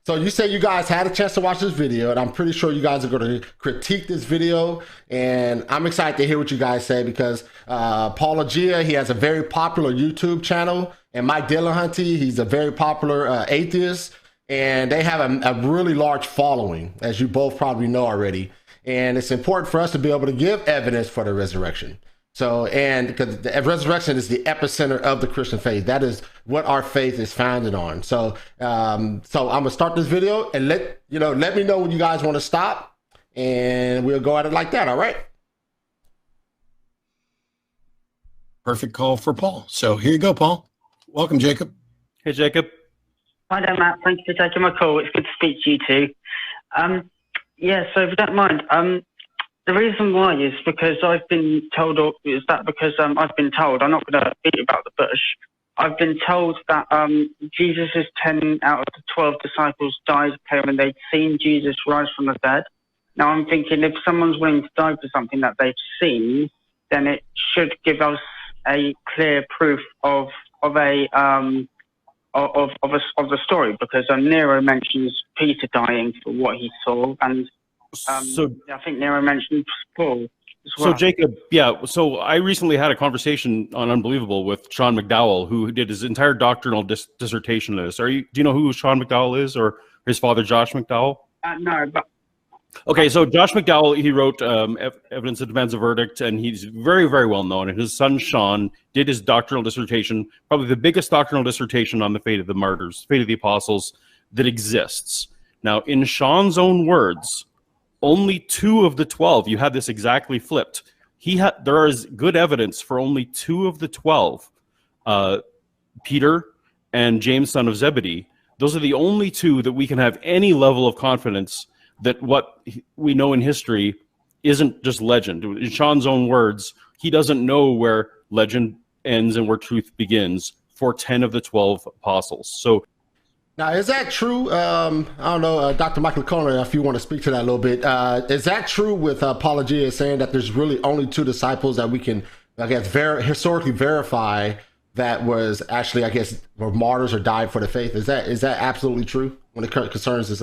So you say you guys had a chance to watch this video, and I'm pretty sure you guys are going to critique this video, and I'm excited to hear what you guys say because Paulogia, he has a very popular YouTube channel, and Matt Dillahunty, he's a very popular atheist, and they have a really large following, as you both probably know already. And it's important for us to be able to give evidence for the resurrection. So, and because the resurrection is the epicenter of the Christian faith, that is what our faith is founded on. So, I'm gonna start this video and let me know when you guys want to stop, and we'll go at it like that. All right. Perfect call for Paul. So here you go, Paul. Welcome, Jacob. Hey, Jacob. Hi there, Matt. Thank you for taking my call. It's good to speak to you too. Yeah, so if you don't mind, the reason why is because I've been told, I'm not going to beat about the bush. I've been told that Jesus' 10 out of the 12 disciples died when they'd seen Jesus rise from the dead. Now I'm thinking if someone's willing to die for something that they've seen, then it should give us a clear proof of the story, because Nero mentions Peter dying for what he saw, and so I think Nero mentioned Paul as well. So Jacob, yeah. So I recently had a conversation on Unbelievable with Sean McDowell, who did his entire doctrinal dissertation on this. Do you know who Sean McDowell is, or his father Josh McDowell? No, but okay. So Josh McDowell, he wrote Evidence That Demands a Verdict, and he's very, very well known. And his son Sean did his doctrinal dissertation, probably the biggest doctrinal dissertation on the fate of the martyrs, fate of the apostles that exists. Now, in Sean's own words, only 2 of the 12, you had this exactly flipped. There is good evidence for only 2 of the 12, Peter and James, son of Zebedee. Those are the only 2 that we can have any level of confidence that what we know in history isn't just legend. In Sean's own words, he doesn't know where legend ends and where truth begins for 10 of the 12 apostles. So now, is that true? I don't know, Dr. Mike Licona, if you want to speak to that a little bit. Is that true with Paulogia saying that there's really only 2 disciples that we can, I guess, historically verify that was actually, I guess, were martyrs or died for the faith? Is that absolutely true when it concerns this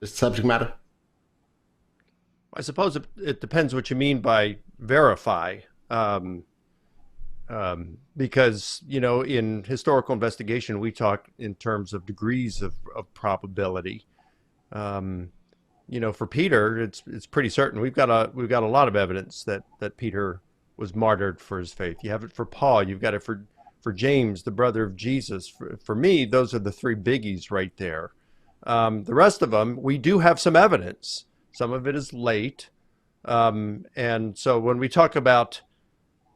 subject matter? I suppose it depends what you mean by verify. Because, in historical investigation, we talk in terms of degrees of probability. For Peter, it's pretty certain. We've got a lot of evidence that Peter was martyred for his faith. You have it for Paul. You've got it for James, the brother of Jesus. For me, those are the 3 biggies right there. The rest of them, we do have some evidence. Some of it is late. And so when we talk about,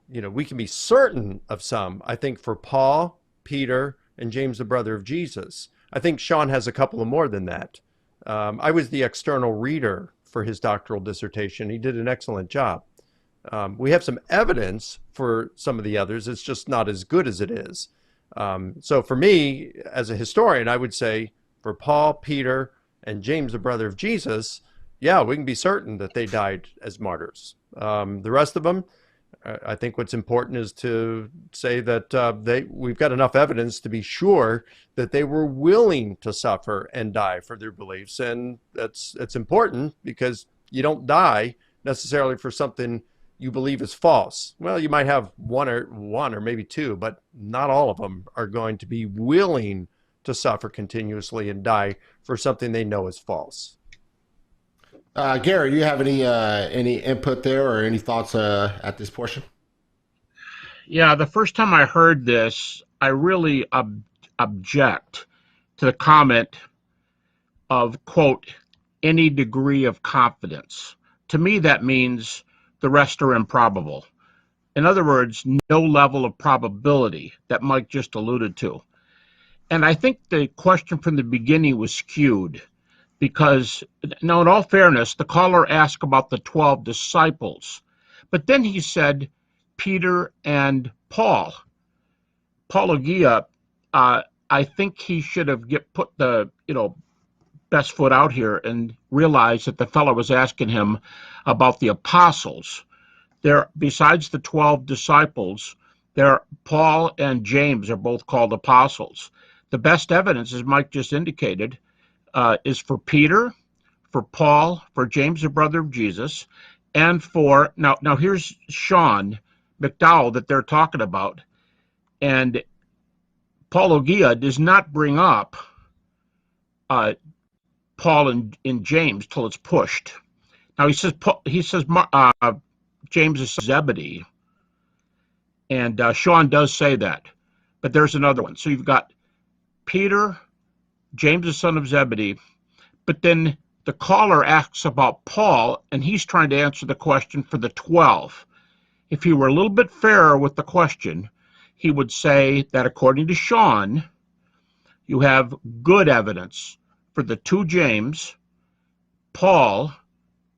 we can be certain of some. I think for Paul, Peter, and James, the brother of Jesus. I think Sean has a couple of more than that. I was the external reader for his doctoral dissertation. He did an excellent job. We have some evidence for some of the others. It's just not as good as it is. So for me, as a historian, I would say for Paul, Peter, and James, the brother of Jesus, yeah, we can be certain that they died as martyrs. The rest of them, I think what's important is to say that we've got enough evidence to be sure that they were willing to suffer and die for their beliefs. And that's important, because you don't die necessarily for something you believe is false. Well, you might have one or maybe 2, but not all of them are going to be willing to suffer continuously and die for something they know is false. Gary, you have any input there or any thoughts at this portion? Yeah, the first time I heard this, I really object to the comment of, quote, any degree of confidence. To me, that means the rest are improbable. In other words, no level of probability that Mike just alluded to. And I think the question from the beginning was skewed. Because, now in all fairness, the caller asked about the 12 disciples, but then he said Peter and Paul. Paulogia, I think he should have put the best foot out here and realized that the fellow was asking him about the apostles. There, besides the 12 disciples, Paul and James are both called apostles. The best evidence, as Mike just indicated, is for Peter, for Paul, for James, the brother of Jesus, and for, now here's Sean McDowell that they're talking about. And Paulogia does not bring up Paul and James till it's pushed. Now he says James is Zebedee, and Sean does say that, but there's another one. So you've got Peter, James the son of Zebedee, but then the caller asks about Paul, and he's trying to answer the question for the 12. If he were a little bit fairer with the question, he would say that according to Sean, you have good evidence for the 2 James, Paul,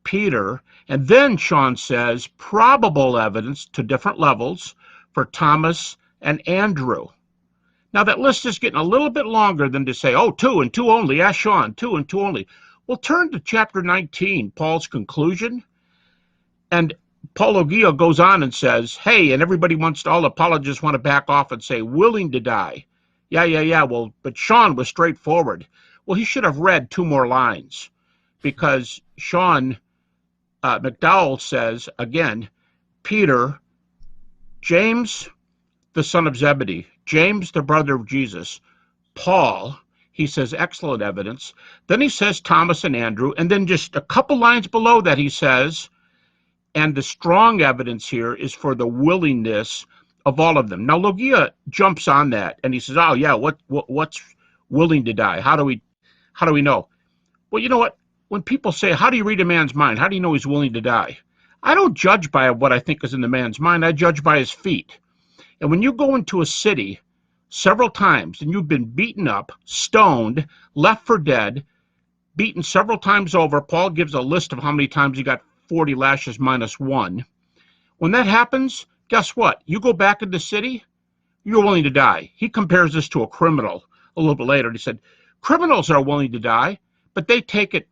Peter, and then Sean says probable evidence to different levels for Thomas and Andrew. Now that list is getting a little bit longer than to say, oh, 2 and 2 only, ask Sean, 2 and 2 only. Well, turn to chapter 19, Paul's conclusion, and Paulogia goes on and says, hey, and everybody all apologists want to back off and say, willing to die. Yeah, well, but Sean was straightforward. Well, he should have read 2 more lines, because Sean McDowell says, again, Peter, James, the son of Zebedee, James, the brother of Jesus, Paul, he says excellent evidence. Then he says Thomas and Andrew, and then just a couple lines below that he says, and the strong evidence here is for the willingness of all of them. Now, Logia jumps on that, and he says, oh, yeah, what's willing to die? How do we know? Well, you know what? When people say, how do you read a man's mind? How do you know he's willing to die? I don't judge by what I think is in the man's mind. I judge by his feet. And when you go into a city several times and you've been beaten up, stoned, left for dead, beaten several times over, Paul gives a list of how many times he got 40 lashes minus 1. When that happens, guess what? You go back in the city, you're willing to die. He compares this to a criminal a little bit later. He said, criminals are willing to die, but they take it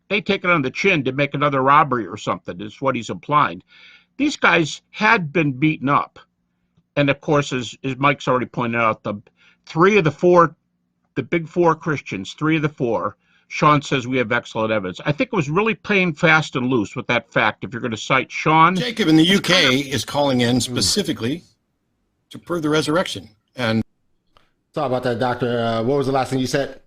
on the chin to make another robbery or something, is what he's implying. These guys had been beaten up. And of course, as Mike's already pointed out, the big 4 Christians, 3 of the 4, Sean says we have excellent evidence. I think it was really playing fast and loose with that fact. If you're going to cite Sean, Jacob in the UK is calling in specifically to prove the resurrection. And sorry about that, Doctor. What was the last thing you said?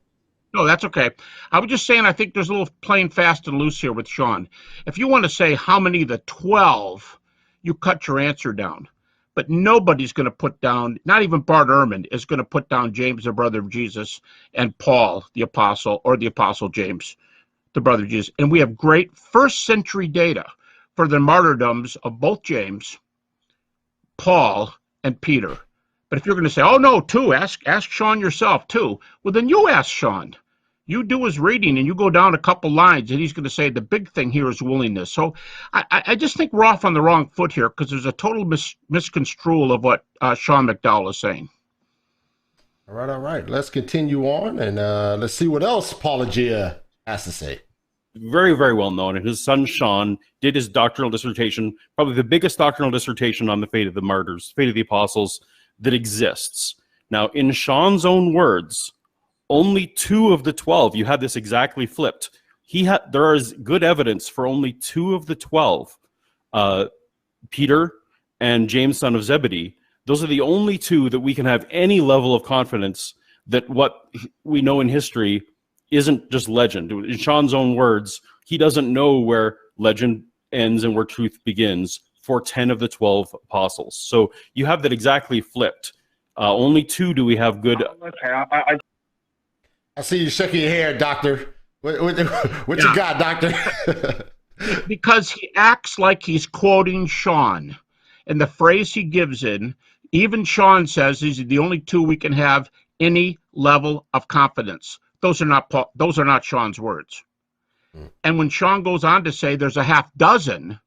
No, that's okay. I was just saying I think there's a little playing fast and loose here with Sean. If you want to say how many of the 12, you cut your answer down. But nobody's going to put down, not even Bart Ehrman is going to put down James, the brother of Jesus, and Paul, the apostle, or the apostle James, the brother of Jesus. And we have great first century data for the martyrdoms of both James, Paul, and Peter. But if you're going to say, oh, no, 2, ask Sean yourself, 2, well, then you ask Sean. You do his reading and you go down a couple lines and he's going to say the big thing here is willingness. So I just think we're off on the wrong foot here because there's a total misconstrual of what Sean McDowell is saying. All right. Let's continue on and let's see what else Paulogia has to say. Very, very well known. And his son Sean did his doctoral dissertation, probably the biggest doctoral dissertation on the fate of the martyrs, fate of the apostles that exists. Now, in Sean's own words, only 2 of the 12, you had this exactly flipped. There is good evidence for only 2 of the 12, Peter and James, son of Zebedee. Those are the only 2 that we can have any level of confidence that what we know in history isn't just legend. In Sean's own words, he doesn't know where legend ends and where truth begins for 10 of the 12 apostles. So you have that exactly flipped. Only 2 do we have good. Okay, I see you shaking your head, Doctor. What you got, Doctor? Because he acts like he's quoting Sean. And the phrase he gives in, even Sean says these are the only 2 we can have any level of confidence. Those are not Sean's words. And when Sean goes on to say there's a half dozen,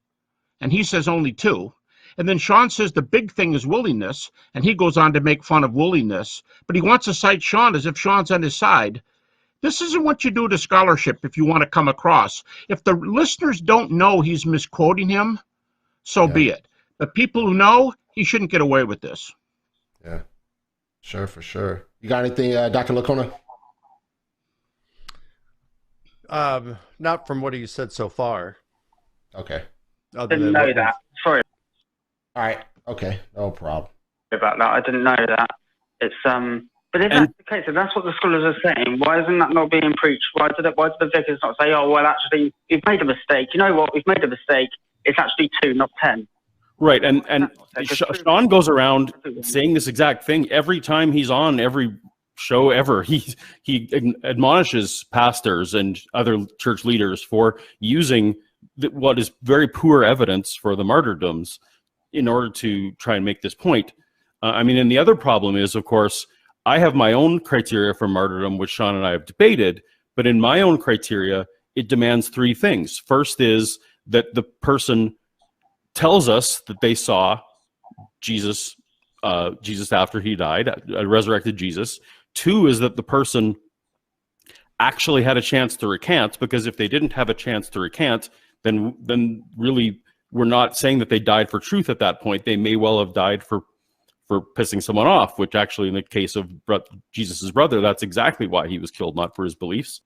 and he says only 2, and then Sean says the big thing is willingness, and he goes on to make fun of willingness, but he wants to cite Sean as if Sean's on his side. This isn't what you do to scholarship if you want to come across. If the listeners don't know he's misquoting him, so be it. But people who know, he shouldn't get away with this. Yeah, sure, for sure. You got anything, Dr. Licona? Not from what he said so far. Okay. Other Didn't than know what that. Sorry All right. Okay. No problem. about that. I didn't know that. It's But if that's the case, if that's what the scholars are saying, why isn't that not being preached? Why do the vicars not say, "Oh, well, actually, we've made a mistake. You know what? We've made a mistake. It's actually 2, not 10." Right, and Sean goes around saying this exact thing every time he's on every show ever. He admonishes pastors and other church leaders for using what is very poor evidence for the martyrdoms in order to try and make this point. And the other problem is, of course, I have my own criteria for martyrdom, which Sean and I have debated, but in my own criteria, it demands 3 things. First is that the person tells us that they saw Jesus after he died, resurrected Jesus. 2 is that the person actually had a chance to recant, because if they didn't have a chance to recant, then really we're not saying that they died for truth at that point. They may well have died for pissing someone off, which actually in the case of Jesus's brother, that's exactly why he was killed, not for his beliefs.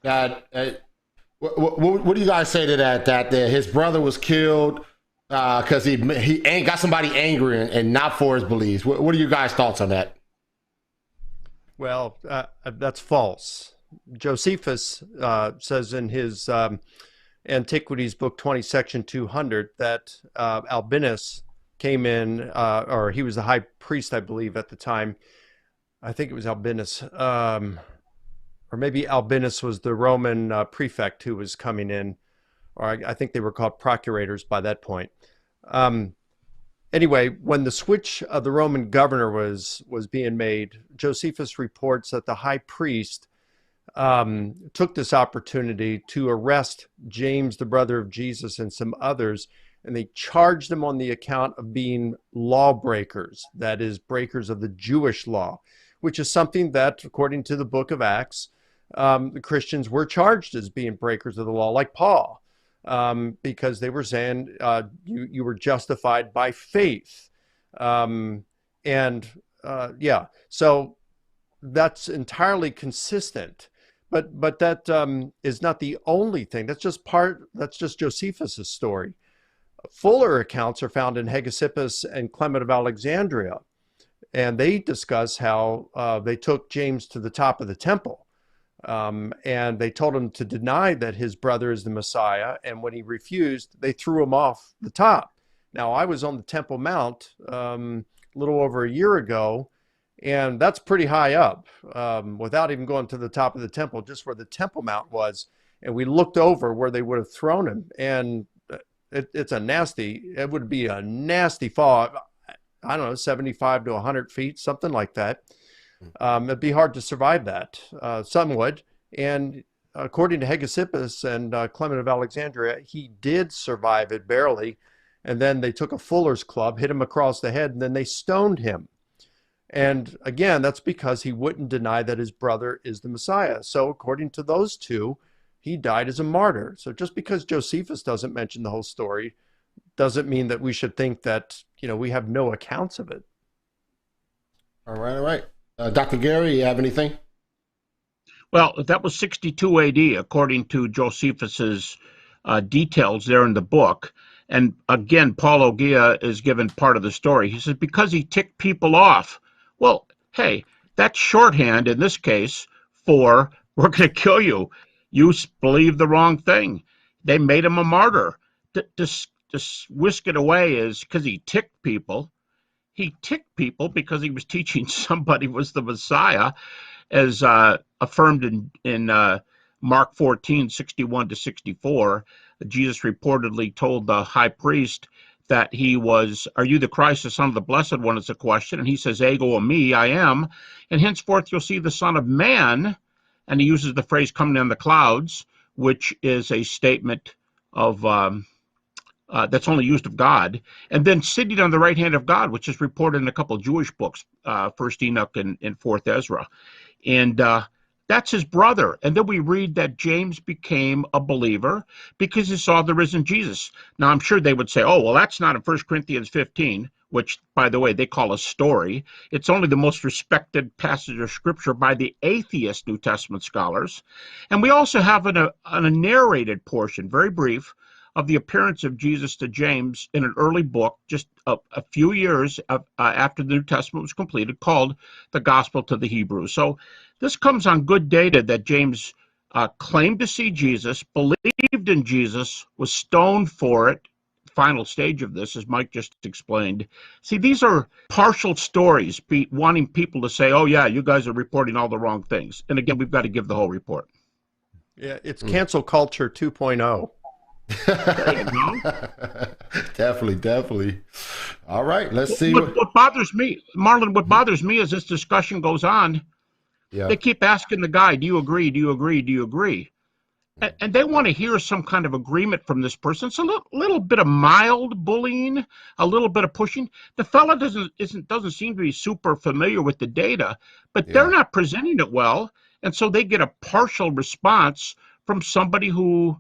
What do you guys say to that? That his brother was killed because he got somebody angry and not for his beliefs. What are you guys' thoughts on that? Well, that's false. Josephus says in his Antiquities, Book 20, Section 200, that Albinus came in, or he was the high priest, I believe, at the time. I think it was Albinus, or maybe Albinus was the Roman prefect who was coming in, or I think they were called procurators by that point. Anyway, when the switch of the Roman governor was being made, Josephus reports that the high priest took this opportunity to arrest James, the brother of Jesus, and some others, and they charged them on the account of being lawbreakers, that is, breakers of the Jewish law, which is something that, according to the book of Acts, the Christians were charged as being breakers of the law, like Paul, because they were saying you were justified by faith. So that's entirely consistent. But that is not the only thing. That's just Josephus's story. Fuller accounts are found in Hegesippus and Clement of Alexandria, and they discuss how they took James to the top of the temple, and they told him to deny that his brother is the Messiah, and when he refused, they threw him off the top. Now, I was on the Temple Mount a little over a year ago, and that's pretty high up, without even going to the top of the temple, just where the Temple Mount was, and we looked over where they would have thrown him, and it would be a nasty fall. I don't know, 75 to 100 feet, something like that. It'd be hard to survive that. Some would. And according to Hegesippus and Clement of Alexandria, he did survive it barely. And then they took a fuller's club, hit him across the head, and then they stoned him. And again, that's because he wouldn't deny that his brother is the Messiah. So according to those two, he died as a martyr. So just because Josephus doesn't mention the whole story doesn't mean that we should think that, we have no accounts of it. All right. Dr. Gary, you have anything? Well, that was 62 AD, according to Josephus's details there in the book. And again, Paulogia is given part of the story. He says, because he ticked people off. Well, hey, that's shorthand in this case for, we're going to kill you. You believe the wrong thing. They made him a martyr. To whisk it away is because he ticked people. He ticked people because he was teaching somebody was the Messiah, as affirmed in Mark 14, 61 to 64. Jesus reportedly told the high priest that he was, "Are you the Christ, the Son of the Blessed One?" is a question. And he says, "Ego me, I am. And henceforth you'll see the Son of Man." And he uses the phrase "coming in the clouds," which is a statement of that's only used of God. And then sitting on the right hand of God, which is reported in a couple of Jewish books, First Enoch and Fourth Ezra. And that's his brother. And then we read that James became a believer because he saw the risen Jesus. Now, I'm sure they would say, oh, well, that's not in 1 Corinthians 15. which, by the way, they call a story. It's only the most respected passage of scripture by the atheist New Testament scholars. And we also have a narrated portion, very brief, of the appearance of Jesus to James in an early book, just a few years after the New Testament was completed, called the Gospel to the Hebrews. So this comes on good data that James claimed to see Jesus, believed in Jesus, was stoned for it. Final stage of this, as Mike just explained. See, these are partial stories, wanting people to say, oh, yeah, you guys are reporting all the wrong things. And again, we've got to give the whole report. Yeah, it's cancel culture 2.0. Definitely. All right, let's see. What bothers me, Marlon, what bothers me as this discussion goes on, they keep asking the guy, do you agree, do you agree, do you agree? And they want to hear some kind of agreement from this person. It's a little bit of mild bullying, a little bit of pushing. The fella doesn't seem to be super familiar with the data, but they're not presenting it well, and so they get a partial response from somebody who.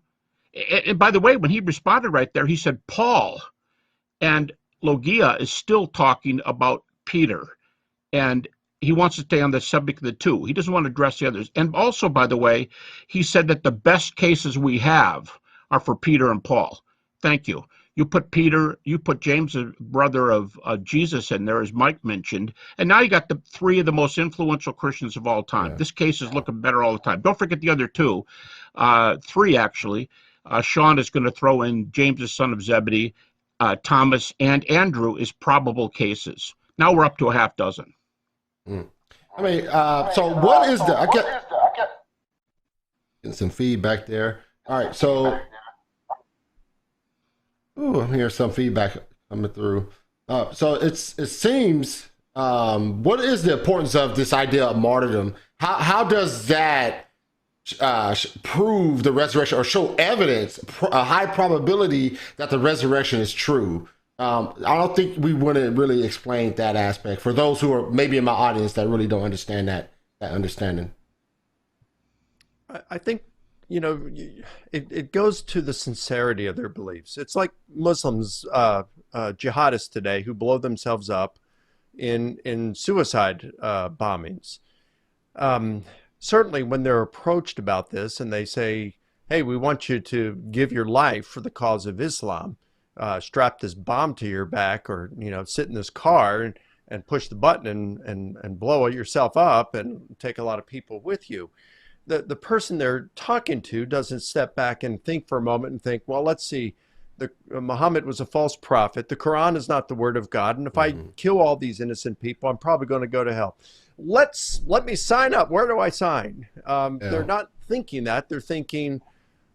And by the way, when he responded right there, he said Paul, and Logia is still talking about Peter, and he wants to stay on the subject of the two. He doesn't want to address the others. And also, by the way, he said that the best cases we have are for Peter and Paul. Thank you. You put James, the brother of Jesus, in there, as Mike mentioned, and now you got the three of the most influential Christians of all time. This case is looking better all the time. Don't forget the other two, three actually. Sean is going to throw in James, the son of Zebedee, Thomas, and Andrew is probable cases. Now we're up to a half dozen. I mean, so what is the? I get some feedback there. All right, so I'm hearing some feedback coming through. So it seems. What is the importance of this idea of martyrdom? How does that prove the resurrection or show evidence, a high probability that the resurrection is true? I don't think we want to really explain that aspect for those who are maybe in my audience that really don't understand that understanding. I think, it goes to the sincerity of their beliefs. It's like Muslims, jihadists today who blow themselves up in suicide bombings. Certainly when they're approached about this and they say, hey, we want you to give your life for the cause of Islam, strap this bomb to your back, or sit in this car and push the button and blow yourself up and take a lot of people with you. The person they're talking to doesn't step back and think for a moment and think, well, let's see, Muhammad was a false prophet. The Quran is not the word of God. And if I kill all these innocent people, I'm probably going to go to hell. Let me sign up. Where do I sign? They're not thinking that. They're thinking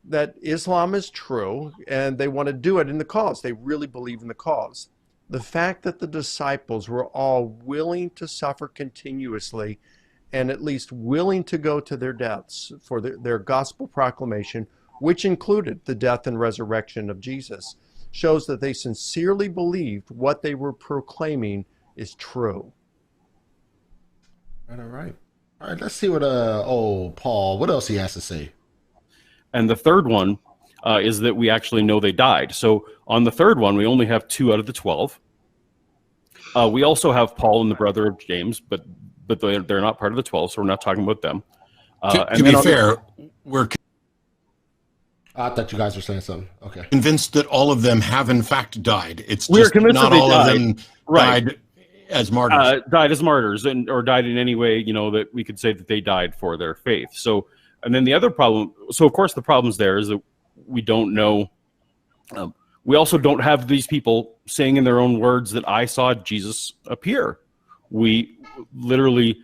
that Islam is true and they want to do it in the cause. They really believe in the cause. The fact that the disciples were all willing to suffer continuously and at least willing to go to their deaths for their gospel proclamation, which included the death and resurrection of Jesus, shows that they sincerely believed what they were proclaiming is true. All right. Let's see what Paul, what else he has to say. And the third one is that we actually know they died. So on the third one, we only have 2 out of the 12. We also have Paul and the brother of James, but they're not part of the 12, so we're not talking about them. To be fair, we're I thought you guys were saying something. Okay. convinced that all of them have in fact died. It's We're just convinced not that they all of died. them Right. died as martyrs. Died as martyrs, or died in any way, that we could say that they died for their faith. So, and then the other problem, so of course the problems there is that we don't know, we also don't have these people saying in their own words that I saw Jesus appear. We literally,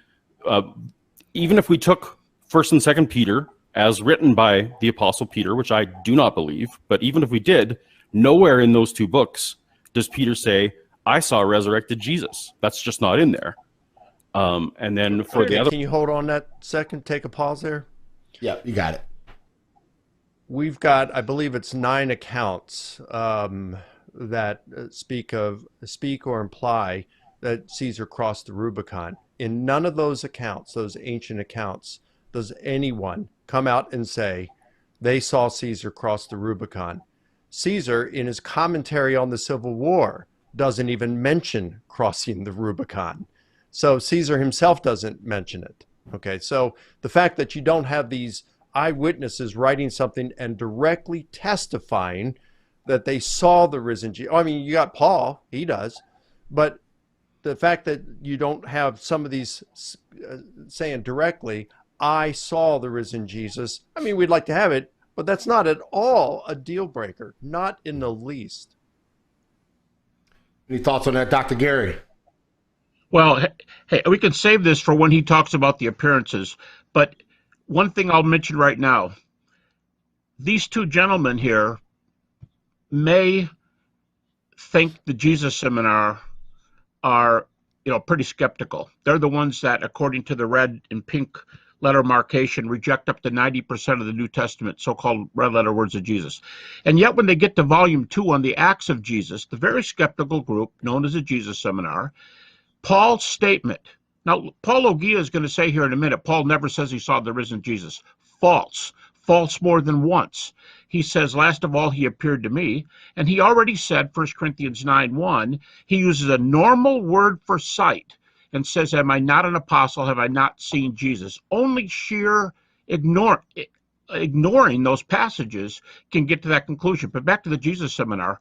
even if we took 1st and 2nd Peter as written by the Apostle Peter, which I do not believe, but even if we did, nowhere in those 2 books does Peter say, I saw a resurrected Jesus. That's just not in there. And then for the other... Can you hold on that second? Take a pause there. Yeah, you got it. We've got, I believe it's 9 accounts that speak or imply that Caesar crossed the Rubicon. In none of those accounts, those ancient accounts, does anyone come out and say they saw Caesar cross the Rubicon. Caesar, in his commentary on the Civil War, doesn't even mention crossing the Rubicon. So Caesar himself doesn't mention it. Okay, so the fact that you don't have these eyewitnesses writing something and directly testifying that they saw the risen Jesus. I mean, you got Paul, he does, but the fact that you don't have some of these saying directly, I saw the risen Jesus. I mean, we'd like to have it, but that's not at all a deal breaker, not in the least. Any thoughts on that, Dr. Gary? Well, hey, we can save this for when he talks about the appearances. But one thing I'll mention right now, these two gentlemen here may think the Jesus Seminar are, pretty skeptical. They're the ones that, according to the red and pink letter markation, reject up to 90% of the New Testament, so-called red letter words of Jesus. And yet when they get to volume 2 on the Acts of Jesus, the very skeptical group known as the Jesus Seminar, Paul's statement. Now, Paulogia is going to say here in a minute, Paul never says he saw the risen Jesus. False. False more than once. He says, last of all, he appeared to me. And he already said, 1 Corinthians 9:1, he uses a normal word for sight and says, am I not an apostle? Have I not seen Jesus? Only sheer ignoring those passages can get to that conclusion. But back to the Jesus Seminar.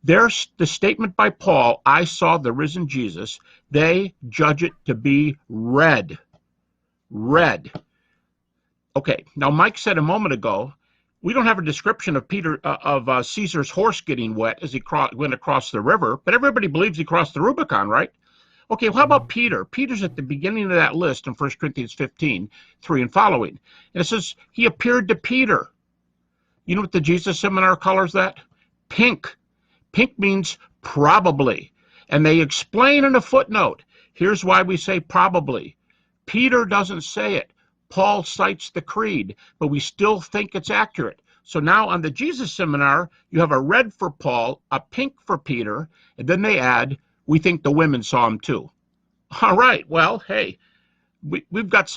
There's the statement by Paul, I saw the risen Jesus. They judge it to be red. Red. Okay, now Mike said a moment ago, we don't have a description of Caesar's horse getting wet as he went across the river, but everybody believes he crossed the Rubicon, right? Okay, well, how about Peter? Peter's at the beginning of that list in 1 Corinthians 15:3 and following. And it says, he appeared to Peter. You know what the Jesus Seminar colors that? Pink. Pink means probably. And they explain in a footnote, here's why we say probably. Peter doesn't say it. Paul cites the creed, but we still think it's accurate. So now on the Jesus Seminar, you have a red for Paul, a pink for Peter, and then they add, we think the women saw him too. All right, well, hey, we've got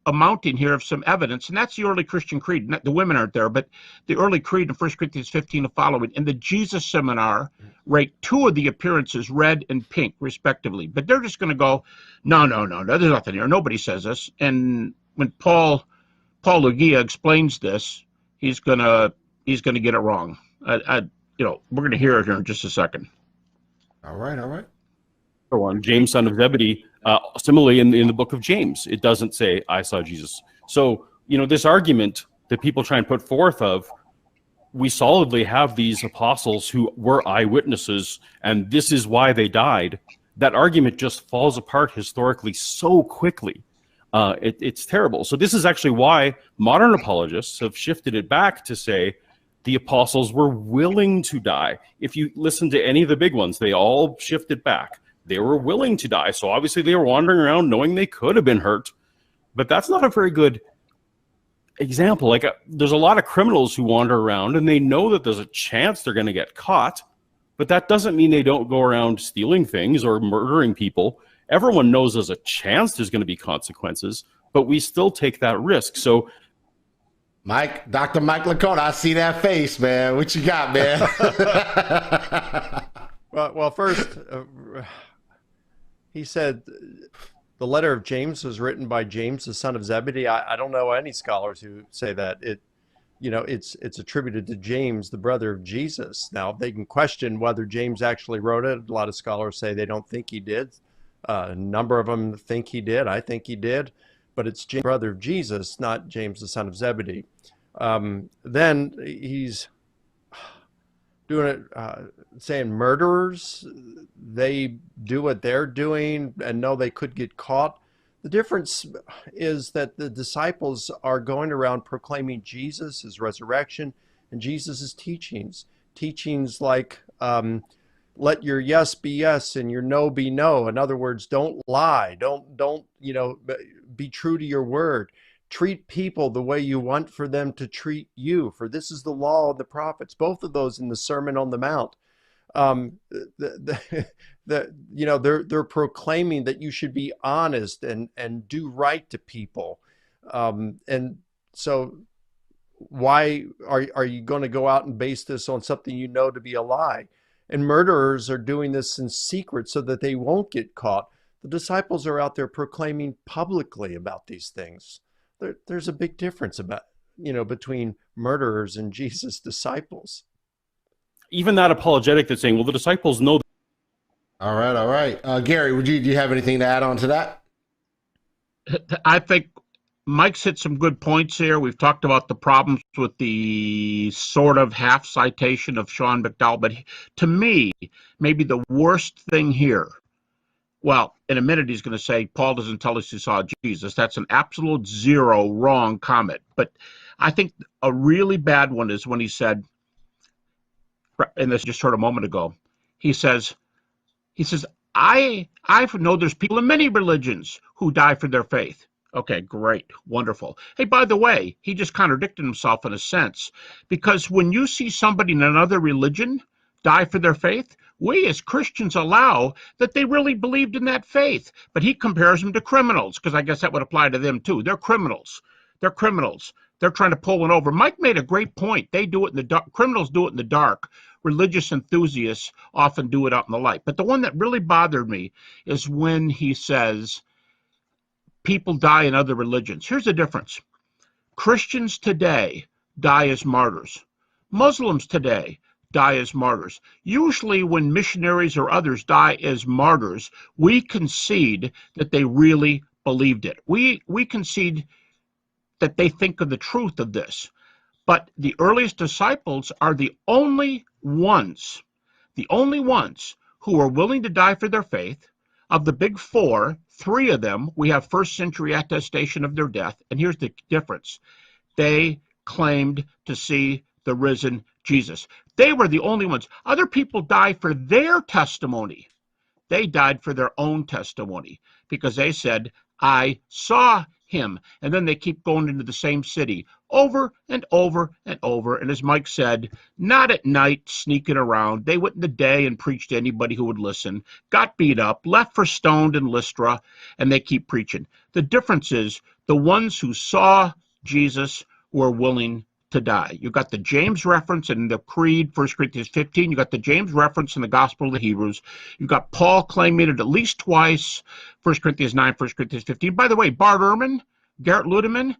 a mounting here of some evidence, and that's the early Christian creed. The women aren't there, but the early creed in 1 Corinthians 15 and following. And the Jesus Seminar rate 2 of the appearances red and pink, respectively. But they're just going to go, no, there's nothing here. Nobody says this. And when Paulogia explains this, he's gonna get it wrong. We're going to hear it here in just a second. All right. One, James, son of Zebedee. Similarly, in the book of James, it doesn't say, I saw Jesus. So, this argument that people try and put forth of, we solidly have these apostles who were eyewitnesses, and this is why they died. That argument just falls apart historically so quickly. It's terrible. So this is actually why modern apologists have shifted it back to say the apostles were willing to die. If you listen to any of the big ones, they all shifted back. They were willing to die. So obviously they were wandering around knowing they could have been hurt. But that's not a very good example. Like there's a lot of criminals who wander around and they know that there's a chance they're going to get caught. But that doesn't mean they don't go around stealing things or murdering people. Everyone knows there's a chance there's going to be consequences, but we still take that risk. So Dr. Mike Licona, I see that face, man. What you got, man? Well, first, he said the letter of James was written by James, the son of Zebedee. I don't know any scholars who say that. It's attributed to James, the brother of Jesus. Now, they can question whether James actually wrote it. A lot of scholars say they don't think he did. A number of them think he did. I think he did. But it's James, brother of Jesus, not James, the son of Zebedee. Then he's doing it, saying murderers, they do what they're doing and know they could get caught. The difference is that the disciples are going around proclaiming Jesus, his resurrection, and Jesus' teachings. Teachings like, let your yes be yes and your no be no. In other words, don't lie. Don't be true to your word. Treat people the way you want for them to treat you. For this is the law of the prophets. Both of those in the Sermon on the Mount. They're proclaiming that you should be honest and do right to people. And so why are you going to go out and base this on something you know to be a lie? and murderers are doing this in secret so that they won't get caught. The disciples are out there proclaiming publicly about these things. There's a big difference about, between murderers and Jesus' disciples. Even that apologetic that's saying, well, the disciples know. All right. Gary, do you have anything to add on to that? I think Mike's hit some good points here. We've talked about the problems with the sort of half citation of Sean McDowell, but to me, maybe the worst thing here, well, in a minute he's going to say Paul doesn't tell us he saw Jesus. That's an absolute zero wrong comment. But I think a really bad one is when he said, and this just heard a moment ago, he says, I know there's people in many religions who die for their faith. Okay, great, wonderful. Hey, by the way, he just contradicted himself in a sense, because when you see somebody in another religion die for their faith, we as Christians allow that they really believed in that faith. But he compares them to criminals, because I guess that would apply to them too. They're criminals. They're criminals. They're trying to pull one over. Mike made a great point. They do it in the dark. Criminals do it in the dark. Religious enthusiasts often do it out in the light. But the one that really bothered me is when he says people die in other religions. Here's the difference. Christians today die as martyrs. Muslims today die as martyrs. Usually when missionaries or others die as martyrs, we concede that they really believed it. We concede that they think of the truth of this. But the earliest disciples are the only ones who are willing to die for their faith. Of the big four, three of them, we have first century attestation of their death. And here's the difference. They claimed to see the risen Jesus. They were the only ones. Other people died for their testimony. They died for their own testimony because they said, I saw him. And then they keep going into the same city over and over and over. And as Mike said, not at night sneaking around. They went in the day and preached to anybody who would listen, got beat up, left for stoned in Lystra, and they keep preaching. The difference is the ones who saw Jesus were willing to die. You got the James reference in the Creed, 1 Corinthians 15. You got the James reference in the Gospel of the Hebrews. You got Paul claiming it at least twice, 1 Corinthians 9, 1 Corinthians 15. By the way, Bart Ehrman, Garrett Ludeman,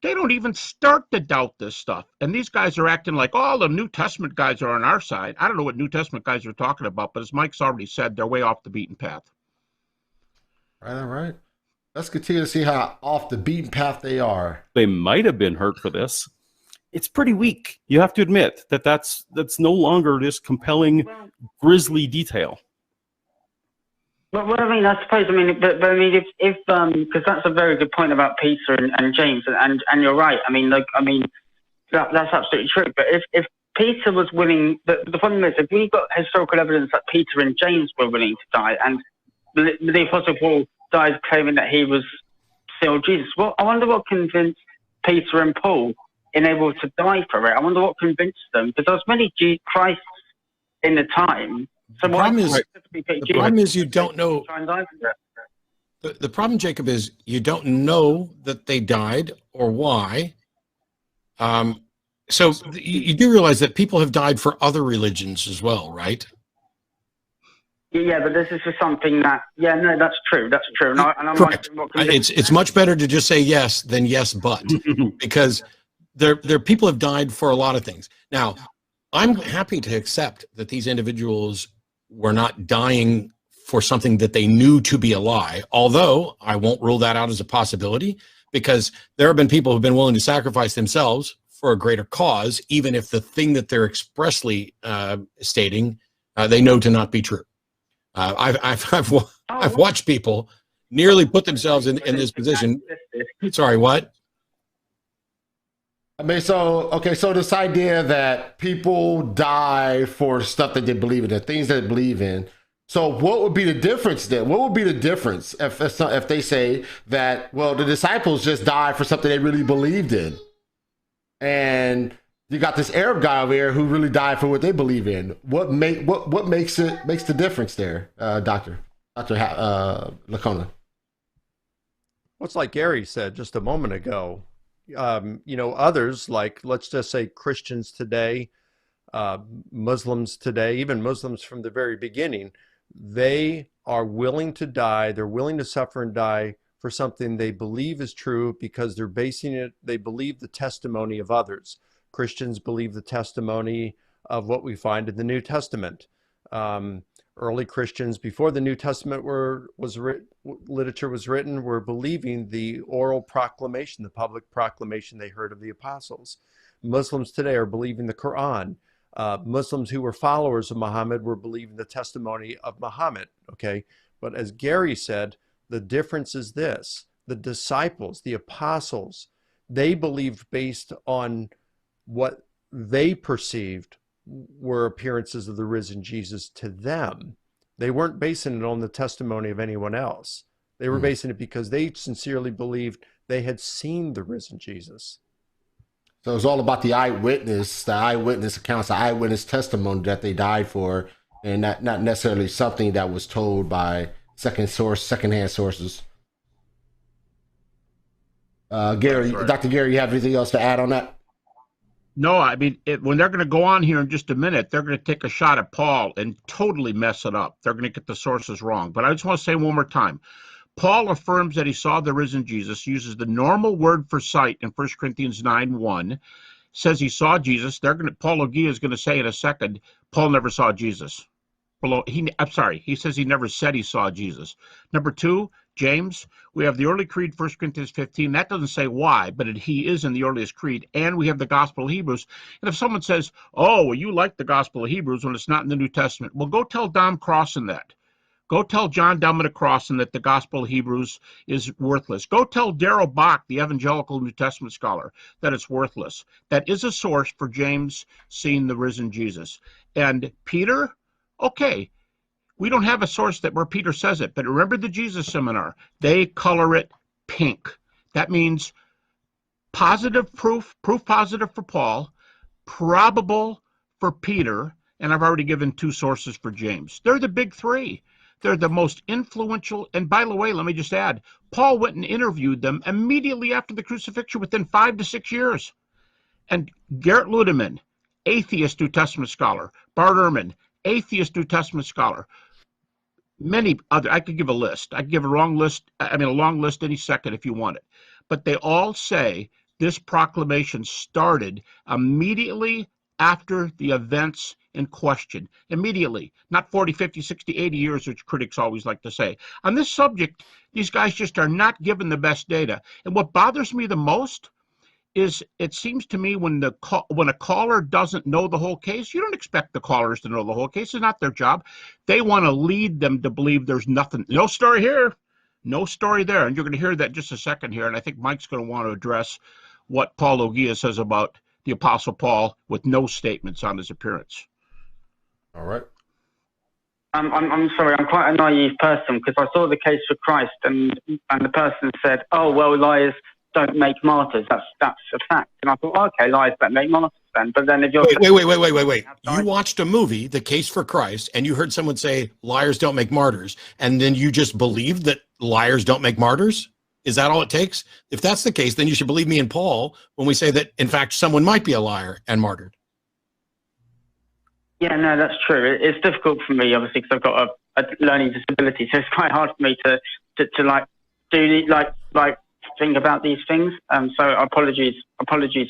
they don't even start to doubt this stuff. And these guys are acting like, oh, the New Testament guys are on our side. I don't know what New Testament guys are talking about, but as Mike's already said, they're way off the beaten path. All right. Let's continue to see how off the beaten path they are. They might have been hurt for this. It's pretty weak. You have to admit that's no longer this compelling, grisly detail. Well, I mean, I suppose, but I mean, if because that's a very good point about Peter and James, and you're right. I mean, that's absolutely true. But if Peter was willing, the problem is, if we got historical evidence that Peter and James were willing to die, and the Apostle Paul died claiming that he was still Jesus, well, I wonder what convinced Peter and Paul in able to die for it. I wonder what convinced them, because there was many Christs in the time. So the problem is you don't know. The problem, Jacob, is you don't know that they died or why. So you do realize that people have died for other religions as well, right? Yeah, but this is just something that, no, that's true. That's true. And I'm correct. It's much better to just say yes than yes, but, because there people have died for a lot of things. Now, I'm happy to accept that these individuals were not dying for something that they knew to be a lie, although I won't rule that out as a possibility, because there have been people who've been willing to sacrifice themselves for a greater cause, even if the thing that they're expressly stating they know to not be true. I've watched people nearly put themselves in this position. Sorry, what? I mean, so this idea that people die for stuff that they believe in, the things that they believe in. So what would be the difference then? What would be the difference if they say that, well, the disciples just died for something they really believed in, and you got this Arab guy over here who really died for what they believe in? What makes the difference there, Dr. Licona? Well, it's like Gary said just a moment ago. Others, like, let's just say Christians today, Muslims today, even Muslims from the very beginning, they are willing to die. They're willing to suffer and die for something they believe is true because they're basing it, they believe the testimony of others. Christians believe the testimony of what we find in the New Testament. Early Christians, before the New Testament literature was written, were believing the oral proclamation, the public proclamation they heard of the apostles. Muslims today are believing the Quran. Muslims who were followers of Muhammad were believing the testimony of Muhammad, okay? But as Gary said, the difference is this: the disciples, the apostles, they believed based on what they perceived were appearances of the risen Jesus to them. They weren't basing it on the testimony of anyone else. They were basing it because they sincerely believed they had seen the risen Jesus. So it's all about the eyewitness accounts, the eyewitness testimony that they died for, and not necessarily something that was told by secondhand sources. Gary, right. Dr. Gary, you have anything else to add on that? No, I mean, when they're going to go on here in just a minute, they're going to take a shot at Paul and totally mess it up. They're going to get the sources wrong. But I just want to say one more time. Paul affirms that he saw the risen Jesus, uses the normal word for sight in 1 Corinthians 9:1, says he saw Jesus. Paulogia is going to say in a second, Paul never saw Jesus. He says he never said he saw Jesus. Number two, James, we have the early creed, 1 Corinthians 15. That doesn't say why, but he is in the earliest creed. And we have the Gospel of Hebrews. And if someone says, oh, well, you like the Gospel of Hebrews when it's not in the New Testament, well, go tell Dom Crossan that. Go tell John Dominic Crossan that the Gospel of Hebrews is worthless. Go tell Darrell Bach, the evangelical New Testament scholar, that it's worthless. That is a source for James seeing the risen Jesus. And Peter, okay, we don't have a source where Peter says it, but remember the Jesus seminar. They color it pink. That means positive proof positive for Paul, probable for Peter, and I've already given two sources for James. They're the big three. They're the most influential. And by the way, let me just add, Paul went and interviewed them immediately after the crucifixion within 5 to 6 years. And Garrett Ludeman, atheist New Testament scholar. Bart Ehrman, atheist New Testament scholar. Many other, I could give a list. I could give a long list any second if you want it. But they all say this proclamation started immediately after the events in question. Immediately, not 40, 50, 60, 80 years, which critics always like to say. On this subject, these guys just are not given the best data. And what bothers me the most is it seems to me when a caller doesn't know the whole case, you don't expect the callers to know the whole case. It's not their job. They want to lead them to believe there's nothing, no story here, no story there. And you're going to hear that in just a second here. And I think Mike's going to want to address what Paulogia says about the Apostle Paul with no statements on his appearance. All right. I'm sorry, I'm quite a naive person because I saw the case for Christ and the person said, oh, well, liars don't make martyrs. That's a fact. And I thought, okay, liars don't make martyrs then. But then if you're... Wait. You watched a movie, The Case for Christ, and you heard someone say liars don't make martyrs, and then you just believed that liars don't make martyrs? Is that all it takes? If that's the case, then you should believe me and Paul when we say that, in fact, someone might be a liar and martyred. Yeah, no, that's true. It's difficult for me, obviously, because I've got a learning disability, so it's quite hard for me to think about these things. So apologies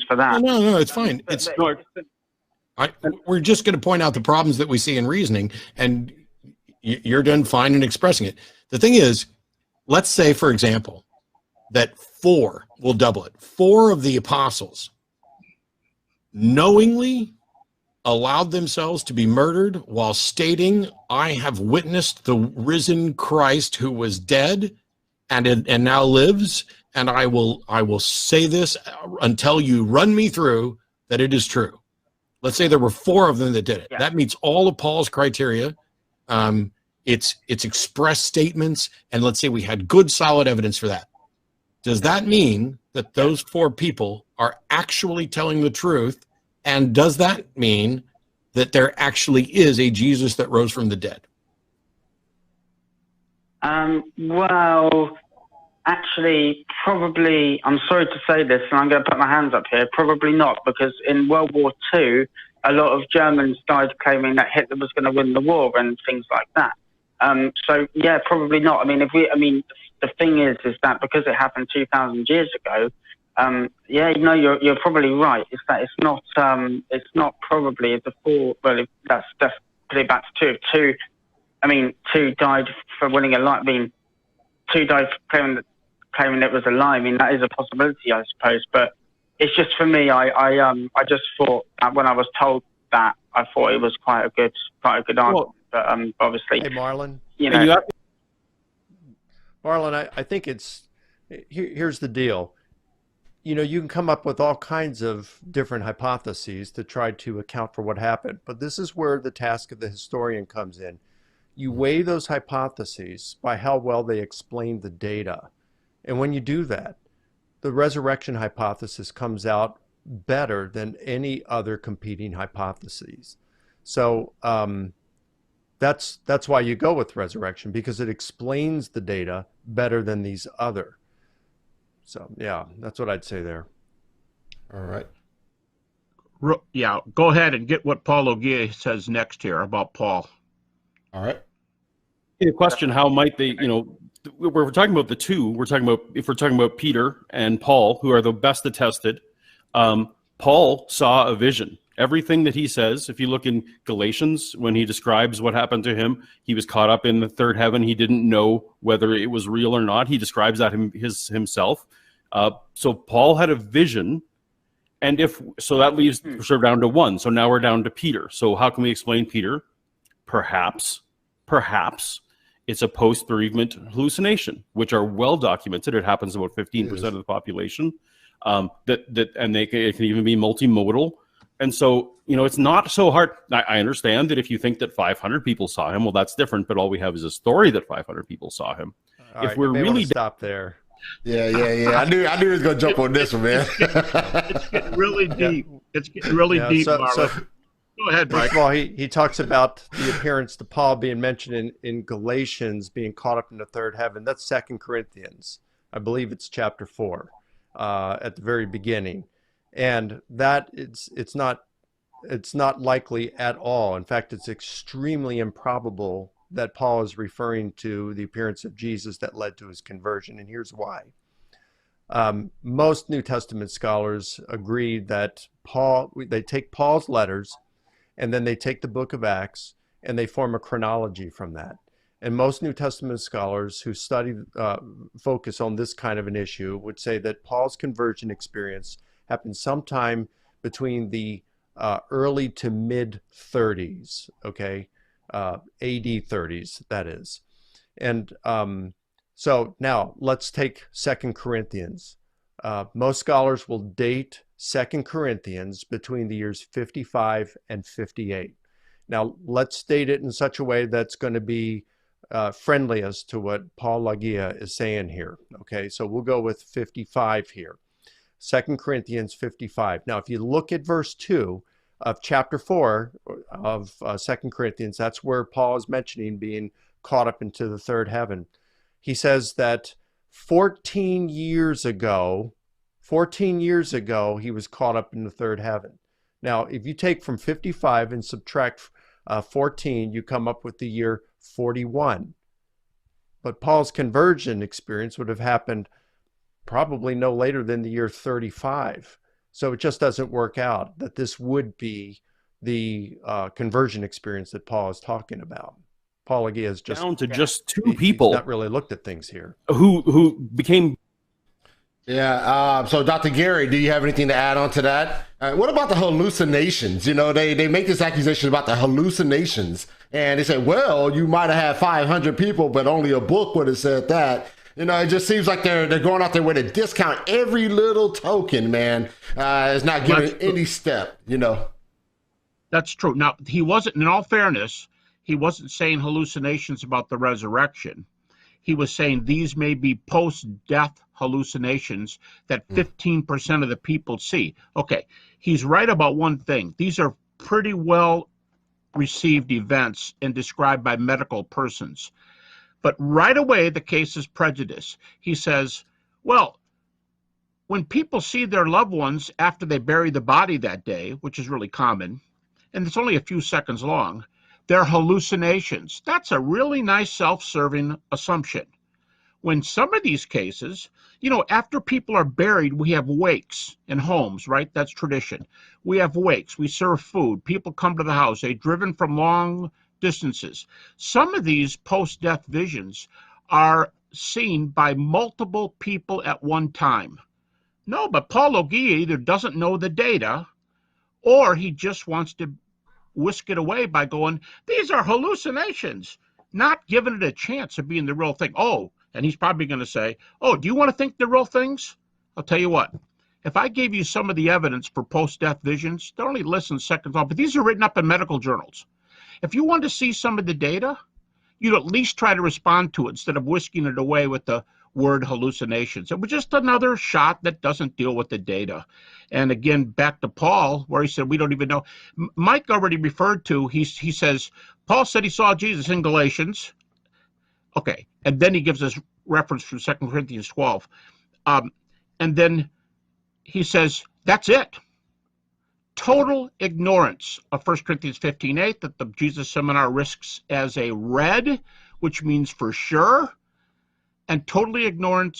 for that. No, it's fine. We're just going to point out the problems that we see in reasoning, and you're done fine in expressing it. The thing is, let's say, for example, that we'll double it, 4 of the apostles knowingly allowed themselves to be murdered while stating, I have witnessed the risen Christ who was dead and now lives, and I will say this until you run me through that it is true. Let's say there were 4 of them that did it. Yeah. That meets all of Paul's criteria. It's express statements, and let's say we had good, solid evidence for that. Does that mean that those 4 people are actually telling the truth? And does that mean that there actually is a Jesus that rose from the dead? Well, actually, probably, I'm sorry to say this, and I'm going to put my hands up here, probably not, because in World War II, a lot of Germans died claiming that Hitler was going to win the war and things like that. So yeah, probably not. I mean, the thing is that because it happened 2,000 years ago, yeah, you know, you're probably right. It's that it's not probably the four. Well, that's put it back to two. I mean, two died for winning a lie. I mean, two died for claiming it was a lie. I mean, that is a possibility, I suppose. But it's just for me. I just thought that when I was told that, I thought it was quite a good argument. But obviously, hey, Marlon, you know, Marlon, I think here's the deal. You know, you can come up with all kinds of different hypotheses to try to account for what happened, but this is where the task of the historian comes in. You weigh those hypotheses by how well they explain the data. And when you do that, the resurrection hypothesis comes out better than any other competing hypotheses. So that's why you go with resurrection, because it explains the data better than these other. So yeah, that's what I'd say there. All right. Yeah, go ahead and get what Paulogia says next here about Paul. All right. The question: how might they? You know, we're talking about the two. If we're talking about Peter and Paul, who are the best attested. Paul saw a vision. Everything that he says, if you look in Galatians, when he describes what happened to him, he was caught up in the third heaven. He didn't know whether it was real or not. He describes that himself. So Paul had a vision, and that leaves sort of down to one. So now we're down to Peter. So how can we explain Peter? Perhaps it's a post-bereavement hallucination, which are well documented. It happens to about 15% of the population. And it can even be multimodal. And so, you know, it's not so hard. I understand that if you think that 500 people saw him, well, that's different. But all we have is a story that 500 people saw him. If we're really stop there. Yeah. I knew he was gonna jump on this one, man. It's getting really deep. It's getting really deep, Marlon. Go ahead, Mike. First of all, he talks about the appearance to Paul being mentioned in Galatians, being caught up in the third heaven. That's 2 Corinthians. I believe it's chapter 4 at the very beginning. And that it's not likely at all. In fact, it's extremely improbable that Paul is referring to the appearance of Jesus that led to his conversion. And here's why. Most New Testament scholars agree that they take Paul's letters and then they take the book of Acts and they form a chronology from that. And most New Testament scholars who focus on this kind of an issue would say that Paul's conversion experience happened sometime between the early to mid 30s, okay, AD 30s, that is. And so now let's take 2 Corinthians. Most scholars will date 2 Corinthians between the years 55 and 58. Now let's date it in such a way that's going to be friendliest to what Paulogia is saying here. Okay, so we'll go with 55 here. 2 Corinthians 55. Now, if you look at verse 2 of chapter 4 of 2 Corinthians, that's where Paul is mentioning being caught up into the third heaven. He says that 14 years ago, he was caught up in the third heaven. Now, if you take from 55 and subtract 14, you come up with the year 41. But Paul's conversion experience would have happened probably no later than the year 35. So it just doesn't work out that this would be the conversion experience that Paul is talking about. Paulogia is just down to just two people. He's not really looked at things here. Who became. Yeah. So Dr. Gary, do you have anything to add on to that? What about the hallucinations? You know, they make this accusation about the hallucinations, and they say, well, you might have had 500 people, but only a book would have said that. You know, it just seems like they're going out there with a discount every little token, man. It's not giving any step, you know. That's true. Now, he wasn't, in all fairness, he wasn't saying hallucinations about the resurrection. He was saying these may be post-death hallucinations that 15% of the people see. Okay, he's right about one thing. These are pretty well received events and described by medical persons. But right away, the case is prejudice. He says, well, when people see their loved ones after they bury the body that day, which is really common, and it's only a few seconds long, they're hallucinations. That's a really nice self-serving assumption. When some of these cases, after people are buried, we have wakes in homes, right? That's tradition. We have wakes. We serve food. People come to the house. They're driven from long distances. Some of these post-death visions are seen by multiple people at one time. No, but Paulogia either doesn't know the data, or he just wants to whisk it away by going, these are hallucinations, not giving it a chance of being the real thing. Oh, and he's probably going to say, oh, do you want to think they're real things? I'll tell you what. If I gave you some of the evidence for post-death visions, they're only less than seconds long, but these are written up in medical journals. If you want to see some of the data, you'd at least try to respond to it instead of whisking it away with the word hallucinations. It was just another shot that doesn't deal with the data. And again, back to Paul, where he said, we don't even know. Mike already referred to, he says, Paul said he saw Jesus in Galatians. Okay, and then he gives us reference from 2 Corinthians 12. And then he says, that's it. Total ignorance of 1 Corinthians 15:8 that the Jesus Seminar risks as a read, which means for sure, and totally ignoring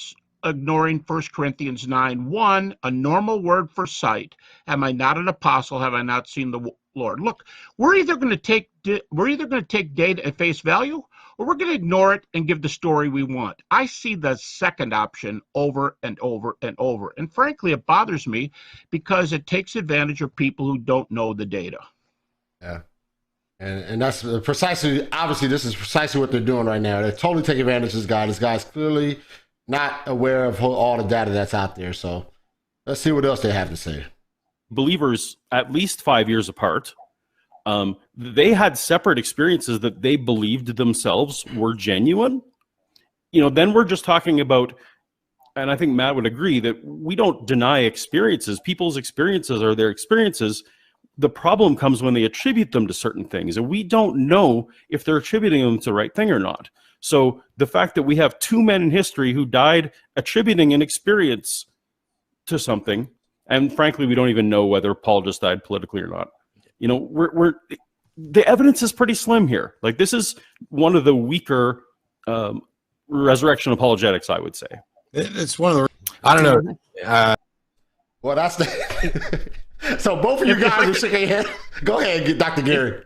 1 Corinthians 9:1, a normal word for sight. Am I not an apostle? Have I not seen the Lord? Look, we're either going to take data at face value, or we're going to ignore it and give the story we want. I see the second option over and over and over. And frankly, it bothers me because it takes advantage of people who don't know the data. Yeah. And that's precisely, obviously, this is precisely what they're doing right now. They're totally taking advantage of this guy. This guy's clearly not aware of all the data that's out there. So let's see what else they have to say. Believers, at least 5 years apart, they had separate experiences that they believed themselves were genuine. Then we're just talking about, and I think Matt would agree, that we don't deny experiences. People's experiences are their experiences. The problem comes when they attribute them to certain things, and we don't know if they're attributing them to the right thing or not. So the fact that we have two men in history who died attributing an experience to something, and frankly, we don't even know whether Paul just died politically or not. The evidence is pretty slim here. Like, this is one of the weaker resurrection apologetics, I would say. It's one of the, I don't know. Well, that's the, so both of you guys are shaking your head. Go ahead, Dr. Gary.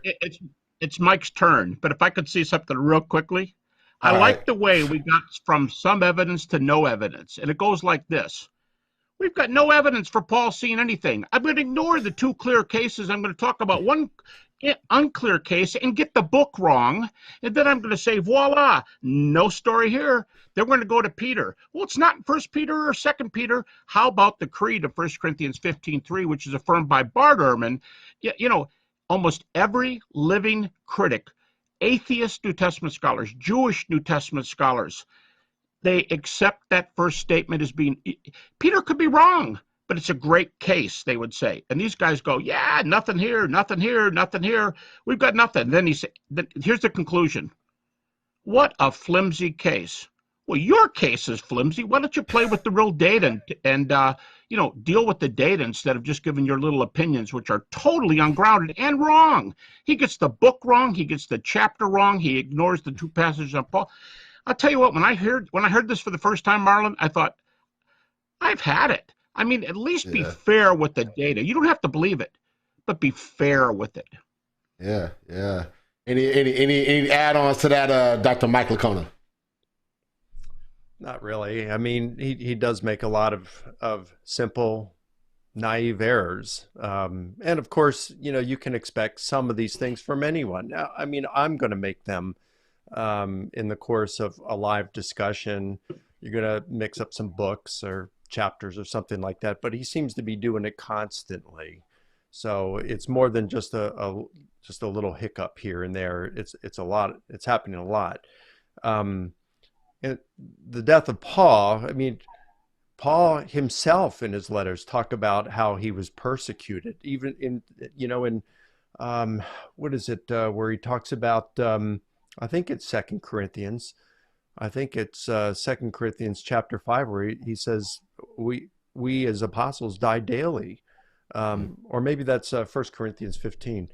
It's Mike's turn, but if I could see something real quickly. I like the way we got from some evidence to no evidence, and it goes like this. We've got no evidence for Paul seeing anything. I'm going to ignore the two clear cases. I'm going to talk about one unclear case and get the book wrong. And then I'm going to say, voila, no story here. Then we're going to go to Peter. Well, it's not 1 Peter or 2 Peter. How about the creed of 1 Corinthians 15:3, which is affirmed by Bart Ehrman? Almost every living critic, atheist New Testament scholars, Jewish New Testament scholars, they accept that first statement as being, Peter could be wrong, but it's a great case, they would say. And these guys go, yeah, nothing here, nothing here, nothing here. We've got nothing. Then here's the conclusion. What a flimsy case. Well, your case is flimsy. Why don't you play with the real data and deal with the data instead of just giving your little opinions, which are totally ungrounded and wrong. He gets the book wrong. He gets the chapter wrong. He ignores the two passages on Paul. I'll tell you what, when I heard this for the first time, Marlon, I thought, I've had it. I mean, at least be fair with the data. You don't have to believe it, but be fair with it. Yeah. Any add-ons to that, Dr. Mike Licona? Not really. I mean, he does make a lot of simple, naive errors. And of course, you can expect some of these things from anyone. Now, I mean, I'm going to make them in the course of a live discussion. You're going to mix up some books or chapters or something like that, but he seems to be doing it constantly. So it's more than just a little hiccup here and there. It's a lot. It's happening a lot. And the death of Paul, I mean, Paul himself in his letters talk about how he was persecuted, even in what is it, where he talks about, I think it's 2 Corinthians. I think it's 2 Corinthians chapter 5, where he says, we as apostles die daily. Or maybe that's 1 Corinthians 15.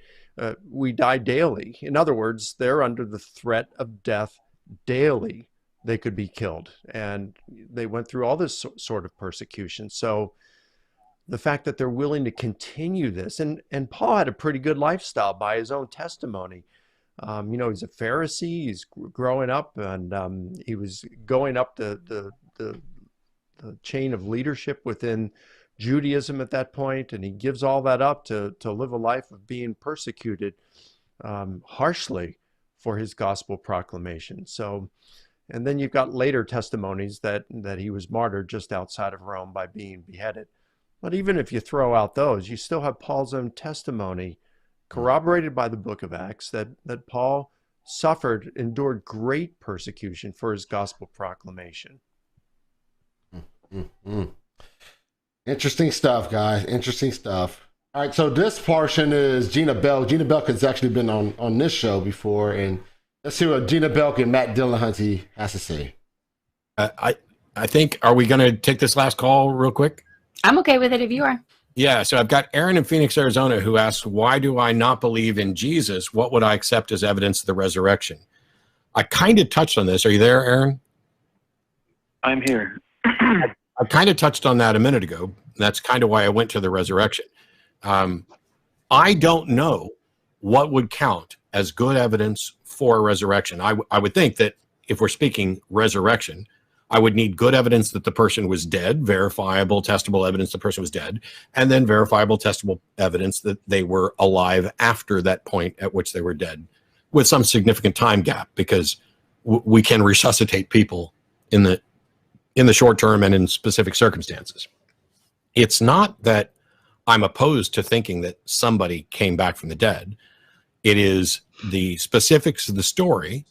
We die daily. In other words, they're under the threat of death daily. They could be killed. And they went through all this sort of persecution. So the fact that they're willing to continue this, and Paul had a pretty good lifestyle by his own testimony. He's a Pharisee, he's growing up, and he was going up the chain of leadership within Judaism at that point, and he gives all that up to live a life of being persecuted harshly for his gospel proclamation. So, and then you've got later testimonies that he was martyred just outside of Rome by being beheaded. But even if you throw out those, you still have Paul's own testimony, corroborated by the book of Acts, that Paul endured great persecution for his gospel proclamation. Mm-hmm. Interesting stuff, guys. Interesting stuff. All right, so this portion is Gina Belk. Gina Belk has actually been on this show before, and let's see what Gina Belk and Matt Dillahunty has to say. I think, are we going to take this last call real quick? I'm okay with it if you are. Yeah, so I've got Aaron in Phoenix, Arizona, who asks, why do I not believe in Jesus? What would I accept as evidence of the resurrection? I kind of touched on this. Are you there, Aaron? I'm here. I kind of touched on that a minute ago. That's kind of why I went to the resurrection. I don't know what would count as good evidence for a resurrection. I would think that if we're speaking resurrection, I would need good evidence that the person was dead, verifiable, testable evidence the person was dead, and then verifiable, testable evidence that they were alive after that point at which they were dead, with some significant time gap, because we can resuscitate people in the short term and in specific circumstances. It's not that I'm opposed to thinking that somebody came back from the dead. It is the specifics of the story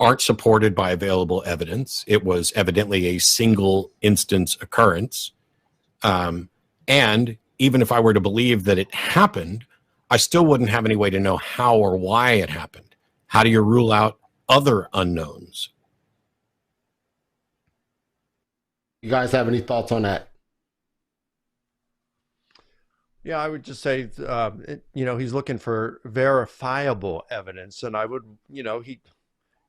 aren't supported by available evidence. It was evidently a single instance occurrence. And even if I were to believe that it happened, I still wouldn't have any way to know how or why it happened. How do you rule out other unknowns? You guys have any thoughts on that? Yeah, I would just say, he's looking for verifiable evidence. And I would, he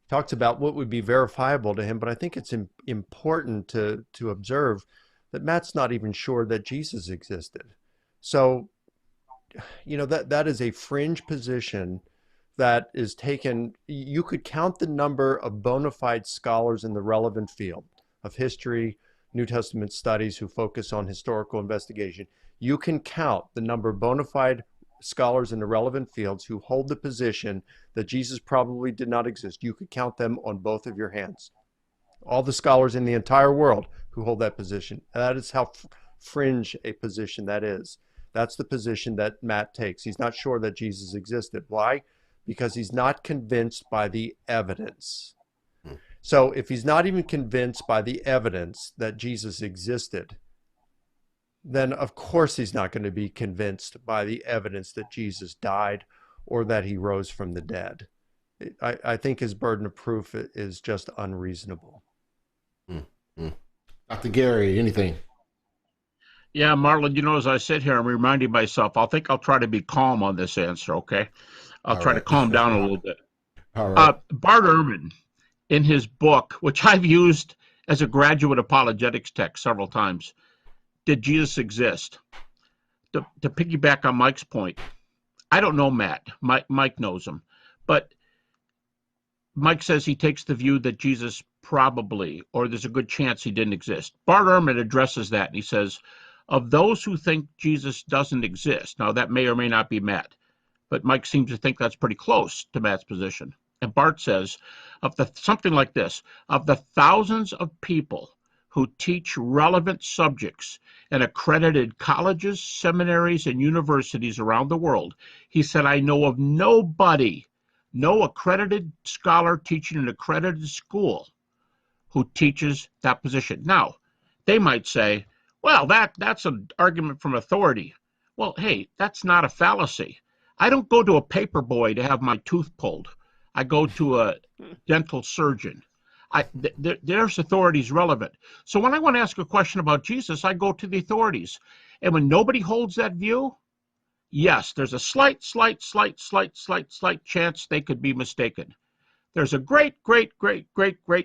talks about what would be verifiable to him, but I think it's important to observe that Matt's not even sure that Jesus existed. So, that is a fringe position that is taken. You could count the number of bona fide scholars in the relevant field of history, New Testament studies who focus on historical investigation. You can count the number of bona fide scholars in the relevant fields who hold the position that Jesus probably did not exist. You could count them on both of your hands. All the scholars in the entire world who hold that position. That is how fringe a position that is. That's the position that Matt takes. He's not sure that Jesus existed. Why? Because he's not convinced by the evidence. So if he's not even convinced by the evidence that Jesus existed, then of course he's not going to be convinced by the evidence that Jesus died or that he rose from the dead. I think his burden of proof is just unreasonable. Dr. Gary, anything? Yeah, Marlon, as I sit here, I'm reminding myself, I'll try to be calm on this answer, okay? I'll try to calm down a little bit. All right. Bart Ehrman, in his book, which I've used as a graduate apologetics text several times, Did Jesus Exist? To piggyback on Mike's point, I don't know Matt. Mike knows him. But Mike says he takes the view that Jesus probably, or there's a good chance he didn't exist. Bart Ehrman addresses that, and he says, of those who think Jesus doesn't exist, now that may or may not be Matt, but Mike seems to think that's pretty close to Matt's position. And Bart says, something like this, of the thousands of people who teach relevant subjects in accredited colleges, seminaries, and universities around the world, he said, I know of nobody, no accredited scholar teaching an accredited school who teaches that position. Now, they might say, well, that's an argument from authority. Well, hey, that's not a fallacy. I don't go to a paper boy to have my tooth pulled. I go to a dental surgeon. There's authorities relevant. So when I want to ask a question about Jesus, I go to the authorities. And when nobody holds that view, yes, there's a slight chance they could be mistaken. There's a great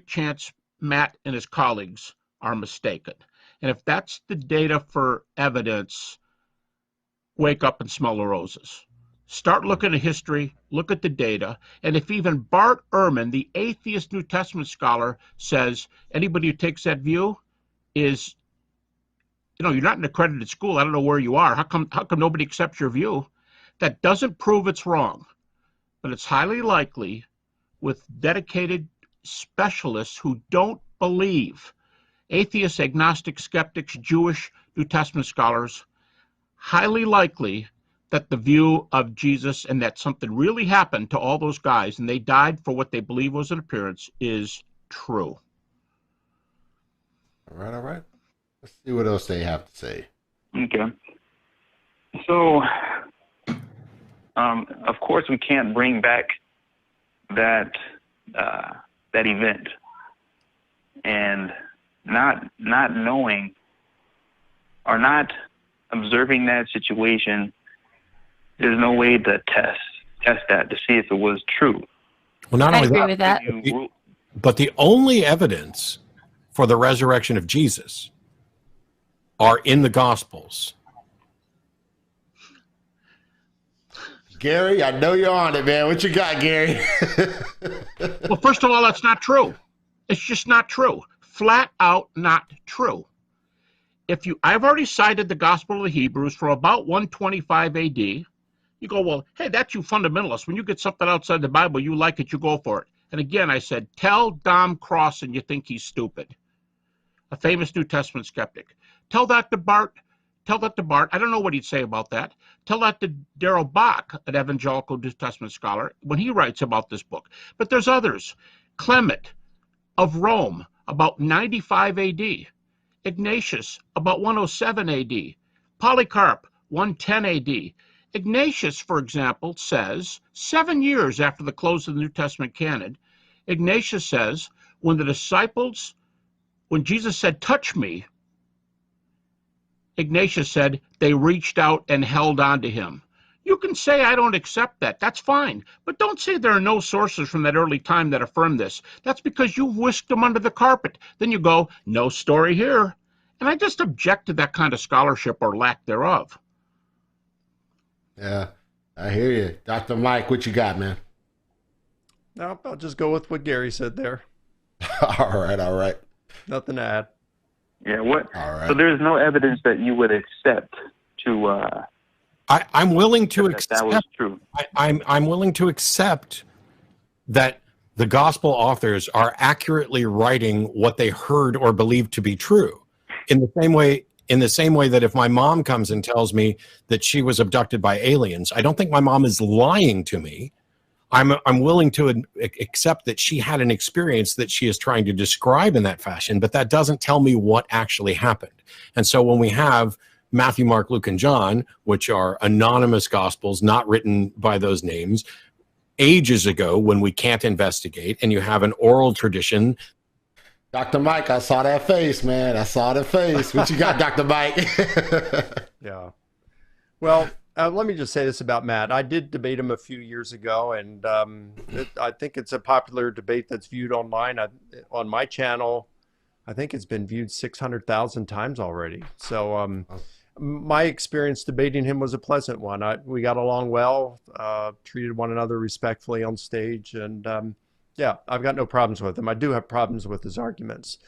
chance Matt and his colleagues are mistaken. And if that's the data for evidence, wake up and smell the roses. Start looking at history, look at the data, and if even Bart Ehrman, the atheist New Testament scholar, says anybody who takes that view is, you're not in an accredited school, I don't know where you are, how come nobody accepts your view? That doesn't prove it's wrong, but it's highly likely with dedicated specialists who don't believe, atheists, agnostic, skeptics, Jewish New Testament scholars, highly likely that the view of Jesus and that something really happened to all those guys and they died for what they believe was an appearance is true. All right. Let's see what else they have to say. Okay. So, of course, we can't bring back that event, and not knowing or not observing that situation. There's no way to test that to see if it was true. Well, not I only agree that, with that. but the only evidence for the resurrection of Jesus are in the Gospels. Gary, I know you're on it, man. What you got, Gary? Well, first of all, that's not true. It's just not true. Flat out not true. I've already cited the Gospel of the Hebrews from about 125 AD. You go, well, hey, that's you fundamentalists. When you get something outside the Bible, you like it, you go for it. And again, I said, tell Dom Crossan you think he's stupid. A famous New Testament skeptic. Tell that to Bart. I don't know what he'd say about that. Tell that to Darrell Bach, an evangelical New Testament scholar, when he writes about this book. But there's others. Clement of Rome, about 95 AD. Ignatius, about 107 AD. Polycarp, 110 AD. Ignatius, for example, says, 7 years after the close of the New Testament canon, Ignatius says, when Jesus said, touch me, Ignatius said, they reached out and held on to him. You can say, I don't accept that. That's fine. But don't say there are no sources from that early time that affirm this. That's because you've whisked them under the carpet. Then you go, no story here. And I just object to that kind of scholarship or lack thereof. Yeah, I hear you. Dr. Mike, what you got, man? No, I'll just go with what Gary said there. All right. Nothing to add. Yeah, what? All right. So there's no evidence that you would accept to I'm willing to accept that was true. I'm willing to accept that the gospel authors are accurately writing what they heard or believed to be true. In the same way that if my mom comes and tells me that she was abducted by aliens, I don't think my mom is lying to me. I'm willing to accept that she had an experience that she is trying to describe in that fashion, but that doesn't tell me what actually happened. And so when we have Matthew, Mark, Luke, and John, which are anonymous gospels, not written by those names, ages ago when we can't investigate, and you have an oral tradition. Dr. Mike, I saw that face, man. I saw the face. What you got, Dr. Mike? Yeah. Well, let me just say this about Matt. I did debate him a few years ago, and I think it's a popular debate that's viewed online. On my channel, I think it's been viewed 600,000 times already. So my experience debating him was a pleasant one. We got along well, treated one another respectfully on stage, and yeah, I've got no problems with him. I do have problems with his arguments.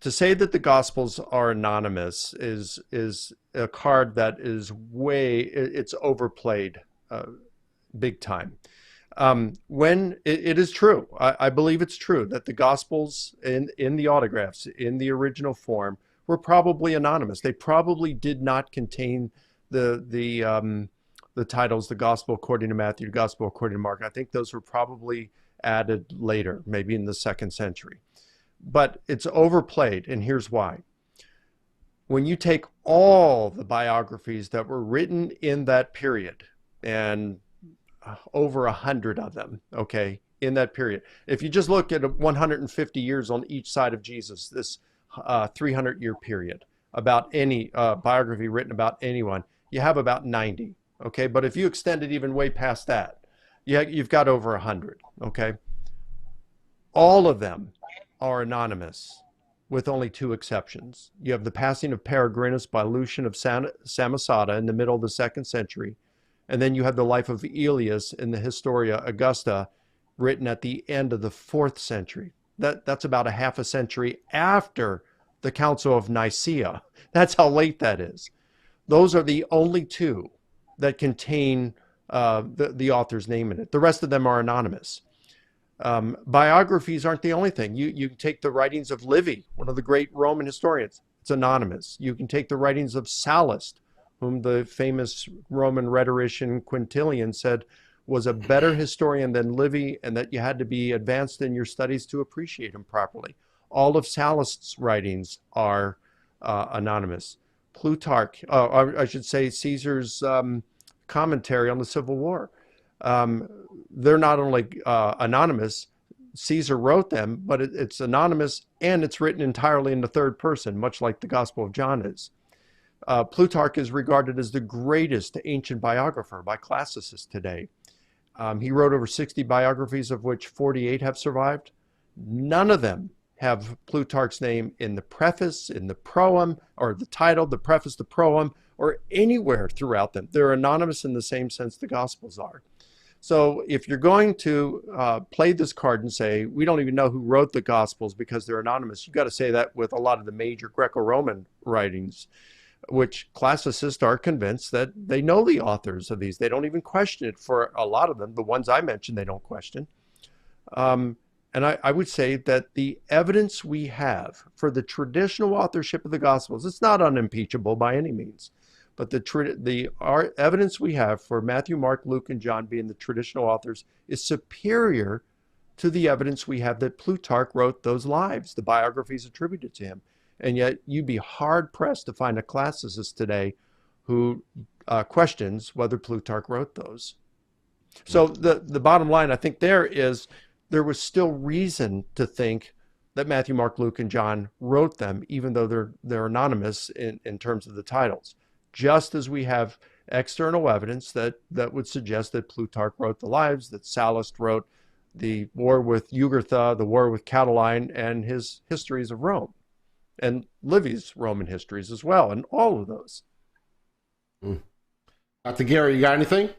To say that the Gospels are anonymous is a card that is it's overplayed big time. When it is true, I believe it's true that the Gospels in the autographs, in the original form, were probably anonymous. They probably did not contain the titles, the Gospel according to Matthew, the Gospel according to Mark. I think those were probably added later, maybe in the 2nd century. But it's overplayed, and here's why. When you take all the biographies that were written in that period, and over 100 of them, okay, in that period. If you just look at 150 years on each side of Jesus, this 300-year period, about any biography written about anyone, you have about 90. Okay, but if you extend it even way past that, you've got over 100. Okay, all of them are anonymous, with only two exceptions. You have the passing of Peregrinus by Lucian of Samosata in the middle of the 2nd century, and then you have the life of Elias in the Historia Augusta, written at the end of the 4th century. That's about a half a century after the Council of Nicaea. That's how late that is. Those are the only two that contain the author's name in it. The rest of them are anonymous. Biographies aren't the only thing. You can take the writings of Livy, one of the great Roman historians. It's anonymous. You can take the writings of Sallust, whom the famous Roman rhetorician Quintilian said was a better historian than Livy, and that you had to be advanced in your studies to appreciate him properly. All of Sallust's writings are anonymous. Plutarch, I should say Caesar's commentary on the Civil War. They're not only anonymous, Caesar wrote them, but it's anonymous, and it's written entirely in the third person, much like the Gospel of John is. Plutarch is regarded as the greatest ancient biographer by classicists today. He wrote over 60 biographies, of which 48 have survived. None of them have Plutarch's name in the preface, in the proem, or the title, the preface, the proem, or anywhere throughout them. They're anonymous in the same sense the Gospels are. So if you're going to play this card and say, we don't even know who wrote the Gospels because they're anonymous, you've got to say that with a lot of the major Greco-Roman writings, which classicists are convinced that they know the authors of these. They don't even question it for a lot of them. The ones I mentioned, they don't question. And I would say that the evidence we have for the traditional authorship of the Gospels, it's not unimpeachable by any means, but our evidence we have for Matthew, Mark, Luke, and John being the traditional authors is superior to the evidence we have that Plutarch wrote those lives, the biographies attributed to him. And yet you'd be hard-pressed to find a classicist today who questions whether Plutarch wrote those. So the bottom line, I think, there was still reason to think that Matthew, Mark, Luke, and John wrote them, even though they're anonymous in terms of the titles. Just as we have external evidence that would suggest that Plutarch wrote the lives, that Sallust wrote the war with Jugurtha, the war with Catiline, and his histories of Rome, and Livy's Roman histories as well, and all of those. Dr. Gary, you got anything?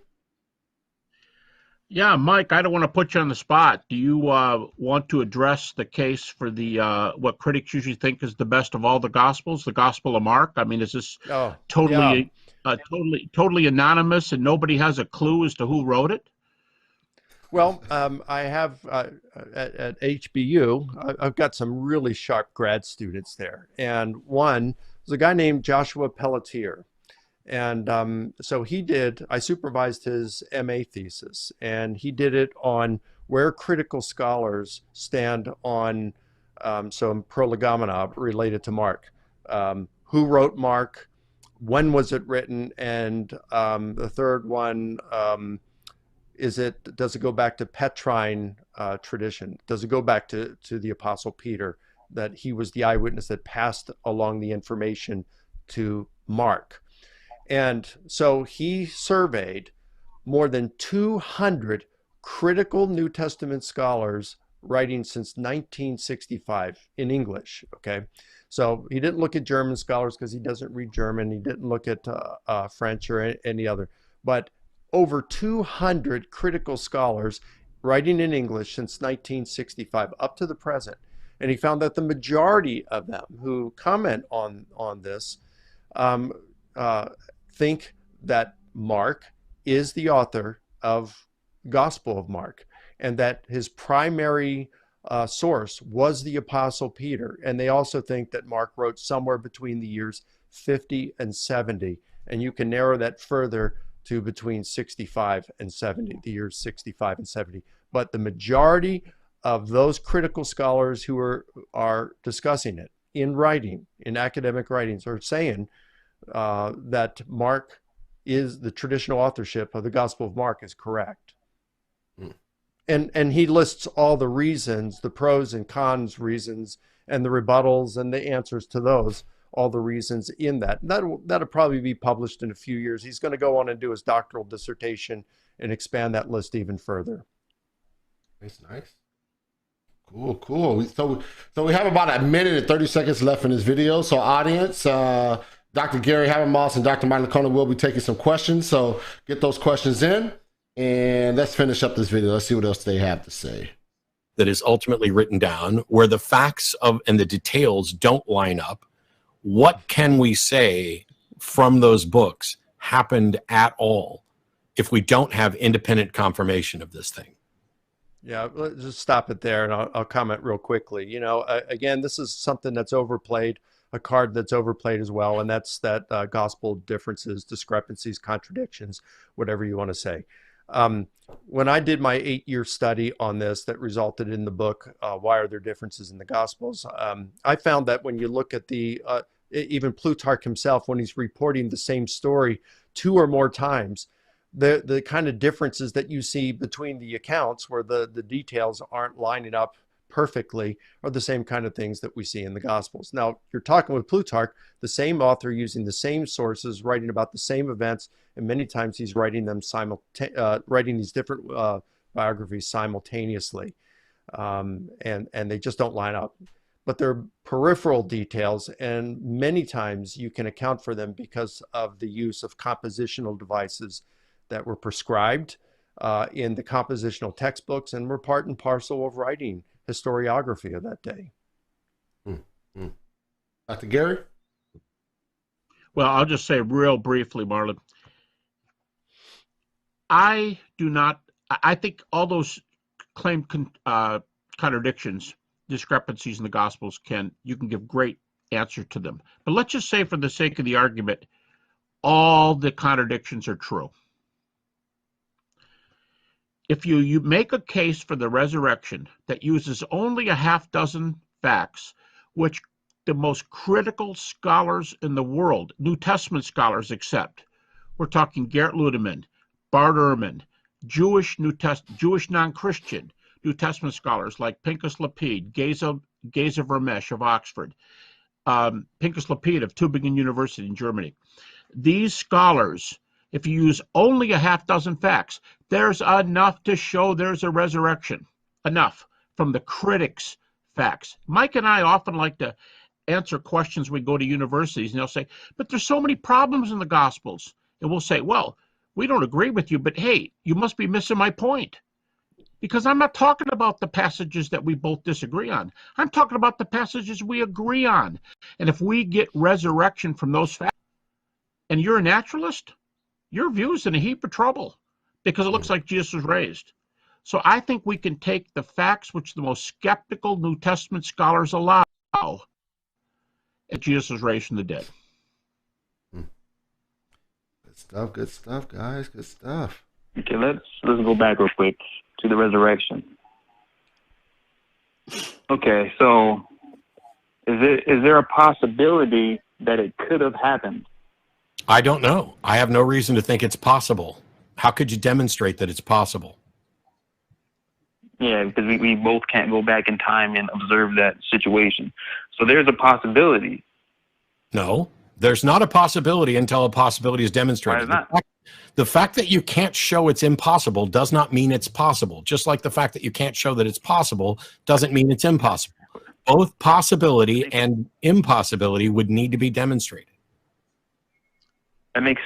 Yeah, Mike, I don't want to put you on the spot. Do you want to address the case for the what critics usually think is the best of all the Gospels, the Gospel of Mark? I mean, is this totally anonymous and nobody has a clue as to who wrote it? Well, I have at HBU, I've got some really sharp grad students there, and one was a guy named Joshua Pelletier. And so I supervised his MA thesis, and he did it on where critical scholars stand on some prolegomena related to Mark. Who wrote Mark? When was it written? And the third one, does it go back to Petrine tradition? Does it go back to the Apostle Peter, that he was the eyewitness that passed along the information to Mark? And so he surveyed more than 200 critical New Testament scholars writing since 1965 in English, okay? So he didn't look at German scholars because he doesn't read German. He didn't look at French or any other. But over 200 critical scholars writing in English since 1965 up to the present. And he found that the majority of them who comment on this think that Mark is the author of Gospel of Mark, and that his primary source was the Apostle Peter. And they also think that Mark wrote somewhere between the years 50 and 70. And you can narrow that further to between 65 and 70, the years 65 and 70. But the majority of those critical scholars who are discussing it in writing, in academic writings, are saying that Mark is the traditional authorship of the Gospel of Mark is correct. and he lists all the reasons, the pros and cons reasons, and the rebuttals and the answers to those, all the reasons in that. That'll probably be published in a few years. He's going to go on and do his doctoral dissertation and expand that list even further. Nice. Cool. So we have about a minute and 30 seconds left in this video. So audience, Dr. Gary Habermas and Dr. Mike Licona will be taking some questions. So get those questions in, and let's finish up this video. Let's see what else they have to say. That is ultimately written down, where the facts and the details don't line up. What can we say from those books happened at all if we don't have independent confirmation of this thing? Yeah, let's just stop it there, and I'll comment real quickly. You know, again, this is something that's overplayed, a card that's overplayed as well, and that's that gospel differences, discrepancies, contradictions, whatever you want to say. When I did my 8-year study on this that resulted in the book, Why Are There Differences in the Gospels? I found that when you look at even Plutarch himself, when he's reporting the same story 2 or more times, the kind of differences that you see between the accounts where the details aren't lining up perfectly are the same kind of things that we see in the Gospels. Now, you're talking with Plutarch, the same author using the same sources, writing about the same events, and many times he's writing them writing these different biographies simultaneously, and they just don't line up. But they're peripheral details, and many times you can account for them because of the use of compositional devices that were prescribed in the compositional textbooks and were part and parcel of writing historiography of that day. Dr. Gary? Well, I'll just say real briefly, Marlon. I think all those claimed contradictions, discrepancies in the Gospels, you can give great answer to them. But let's just say, for the sake of the argument, all the contradictions are true. If you make a case for the resurrection that uses only a half dozen facts, which the most critical scholars in the world, New Testament scholars, accept, we're talking Gerrit Ludemann, Bart Ehrman, Jewish non-Christian New Testament scholars like Pinchas Lapid, Geza Vermesch of Oxford, Pinchas Lapid of Tübingen University in Germany. These scholars, if you use only a half dozen facts, there's enough to show there's a resurrection. Enough from the critics' facts. Mike and I often like to answer questions when we go to universities, and they'll say, but there's so many problems in the Gospels. And we'll say, well, we don't agree with you, but hey, you must be missing my point. Because I'm not talking about the passages that we both disagree on. I'm talking about the passages we agree on. And if we get resurrection from those facts, and you're a naturalist, your view's in a heap of trouble because it looks like Jesus was raised. So I think we can take the facts which the most skeptical New Testament scholars allow, that Jesus was raised from the dead. Good stuff, guys. Good stuff. Okay, let's go back real quick to the resurrection. Okay, so is there a possibility that it could have happened? I don't know. I have no reason to think it's possible. How could you demonstrate that it's possible? Yeah, because we both can't go back in time and observe that situation. So there's a possibility. No, there's not a possibility until a possibility is demonstrated. Why is that? The fact that you can't show it's impossible does not mean it's possible. Just like the fact that you can't show that it's possible doesn't mean it's impossible. Both possibility and impossibility would need to be demonstrated. That makes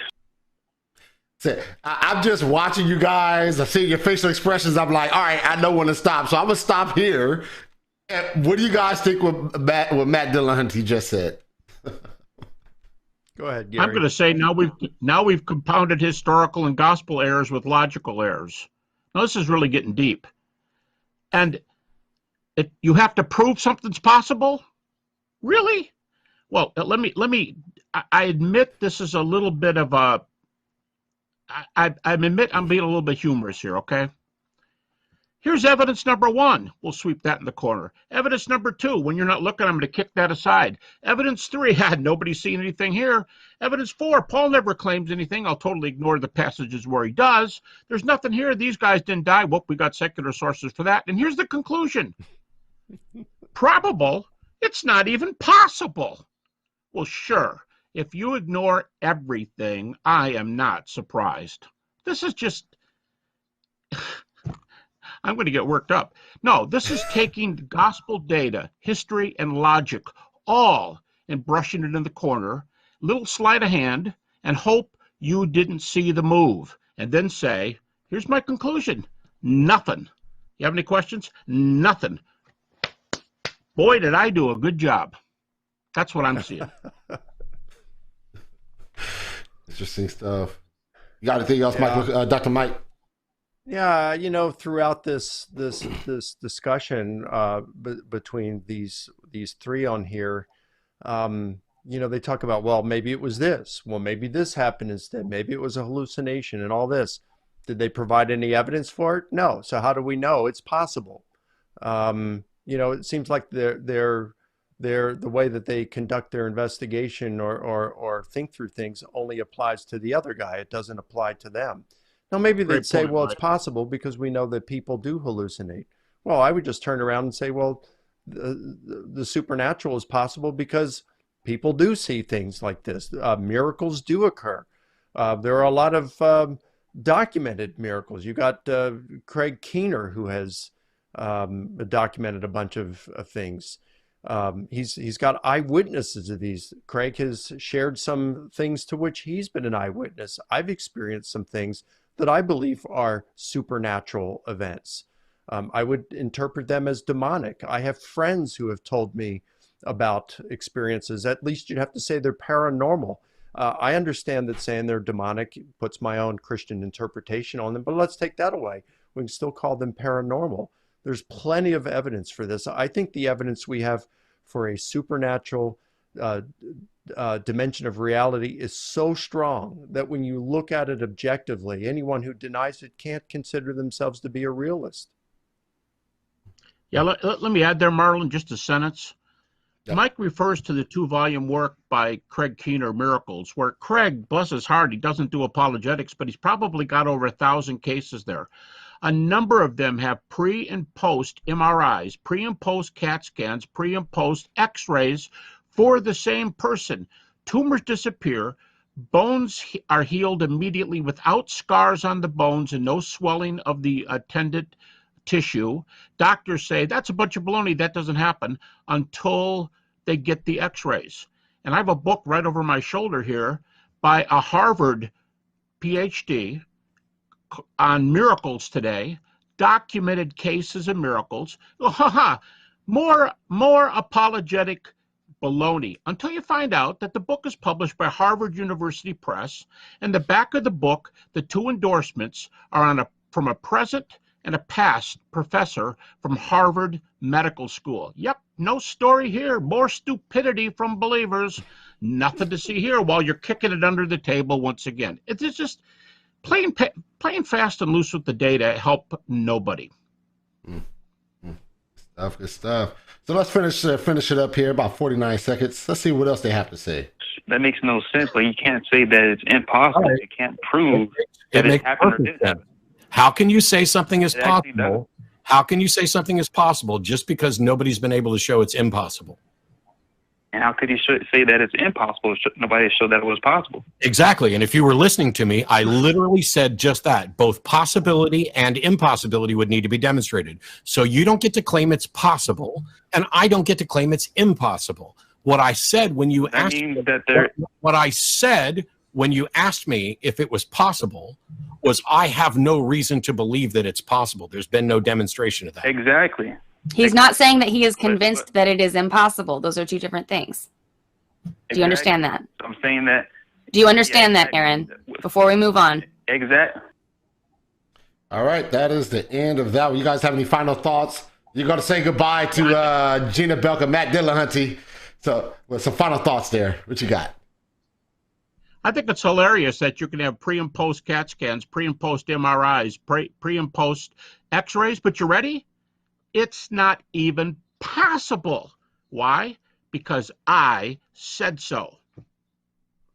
I'm just watching you guys. I see your facial expressions. I'm like, all right, I know when to stop. So I'm going to stop here. What do you guys think what Matt Dillahunty just said? Go ahead, Gary. I'm going to say now we've compounded historical and gospel errors with logical errors. Now this is really getting deep. And you have to prove something's possible? Really? Well, let me. I admit this is a little bit of a. I admit I'm being a little bit humorous here. Okay. Here's evidence number 1. We'll sweep that in the corner. Evidence number 2. When you're not looking, I'm going to kick that aside. Evidence 3. Nobody's seen anything here. Evidence 4. Paul never claims anything. I'll totally ignore the passages where he does. There's nothing here. These guys didn't die. Well, we got secular sources for that. And here's the conclusion. Probable. It's not even possible. Well, sure. If you ignore everything, I am not surprised. This is just... I'm going to get worked up. No, this is taking gospel data, history, and logic, all, and brushing it in the corner, little sleight of hand, and hope you didn't see the move. And then say, here's my conclusion. Nothing. You have any questions? Nothing. Boy, did I do a good job. That's what I'm seeing. Interesting stuff. You got anything else, Mike? Dr. Mike? Yeah, you know, throughout this discussion between these three on here, you know, they talk about, well, maybe it was this. Well, maybe this happened instead. Maybe it was a hallucination and all this. Did they provide any evidence for it? No. So how do we know it's possible? You know, it seems like the way that they conduct their investigation or think through things only applies to the other guy. It doesn't apply to them. Now, maybe they'd say, well, it's possible because we know that people do hallucinate. Well, I would just turn around and say, well, the supernatural is possible because people do see things like this. Miracles do occur. There are a lot of documented miracles. You got Craig Keener, who has documented a bunch of things. He's got eyewitnesses of these. Craig has shared some things to which he's been an eyewitness. I've experienced some things that I believe are supernatural events. I would interpret them as demonic. I have friends who have told me about experiences. At least you'd have to say they're paranormal. I understand that saying they're demonic puts my own Christian interpretation on them, but let's take that away. We can still call them paranormal. There's plenty of evidence for this. I think the evidence we have for a supernatural dimension of reality is so strong that when you look at it objectively, anyone who denies it can't consider themselves to be a realist. Yeah, let me add there, Marlon, just a sentence. Yep. Mike refers to the 2-volume work by Craig Keener, Miracles, where Craig, bless his heart, he doesn't do apologetics, but he's probably got over 1,000 cases there. A number of them have pre and post MRIs, pre and post CAT scans, pre and post X-rays for the same person. Tumors disappear, bones are healed immediately without scars on the bones and no swelling of the attendant tissue. Doctors say that's a bunch of baloney, that doesn't happen until they get the X-rays. And I have a book right over my shoulder here by a Harvard PhD on miracles today, documented cases of miracles. More apologetic baloney until you find out that the book is published by Harvard University Press, and the back of the book, the 2 endorsements are from a present and a past professor from Harvard Medical School. Yep, no story here. More stupidity from believers. Nothing to see here while you're kicking it under the table once again. It's just playing fast and loose with the data help nobody. Good stuff. So let's finish it up here, about 49 seconds. Let's see what else they have to say. That makes no sense, but you can't say that it's impossible. You can't prove that it happened or didn't happen. How can you say something is possible? How can you say something is possible just because nobody's been able to show it's impossible? And how could you say that it's impossible? Nobody showed that it was possible. Exactly. And if you were listening to me, I literally said just that. Both possibility and impossibility would need to be demonstrated. So you don't get to claim it's possible, and I don't get to claim it's impossible. What I said when you asked me if it was possible was I have no reason to believe that it's possible. There's been no demonstration of that. Exactly. He's not saying that he is convinced that it is impossible. Those are two different things. Do you understand that? I'm saying that. Do you understand that, Aaron? Before we move on. Exactly. All right, that is the end of that. You guys have any final thoughts? You're going to say goodbye to Gina Belka, Matt Dillahunty. So, with some final thoughts there. What you got? I think it's hilarious that you can have pre and post CAT scans, pre and post MRIs, pre and post X-rays, but you ready? It's not even possible. Why? Because I said so.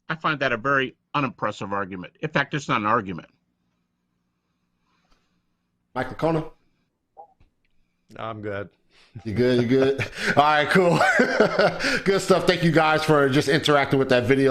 I find that a very unimpressive argument. In fact, it's not an argument. Mike Licona? I'm good. You good? You good? All right, cool. Good stuff. Thank you guys for just interacting with that video.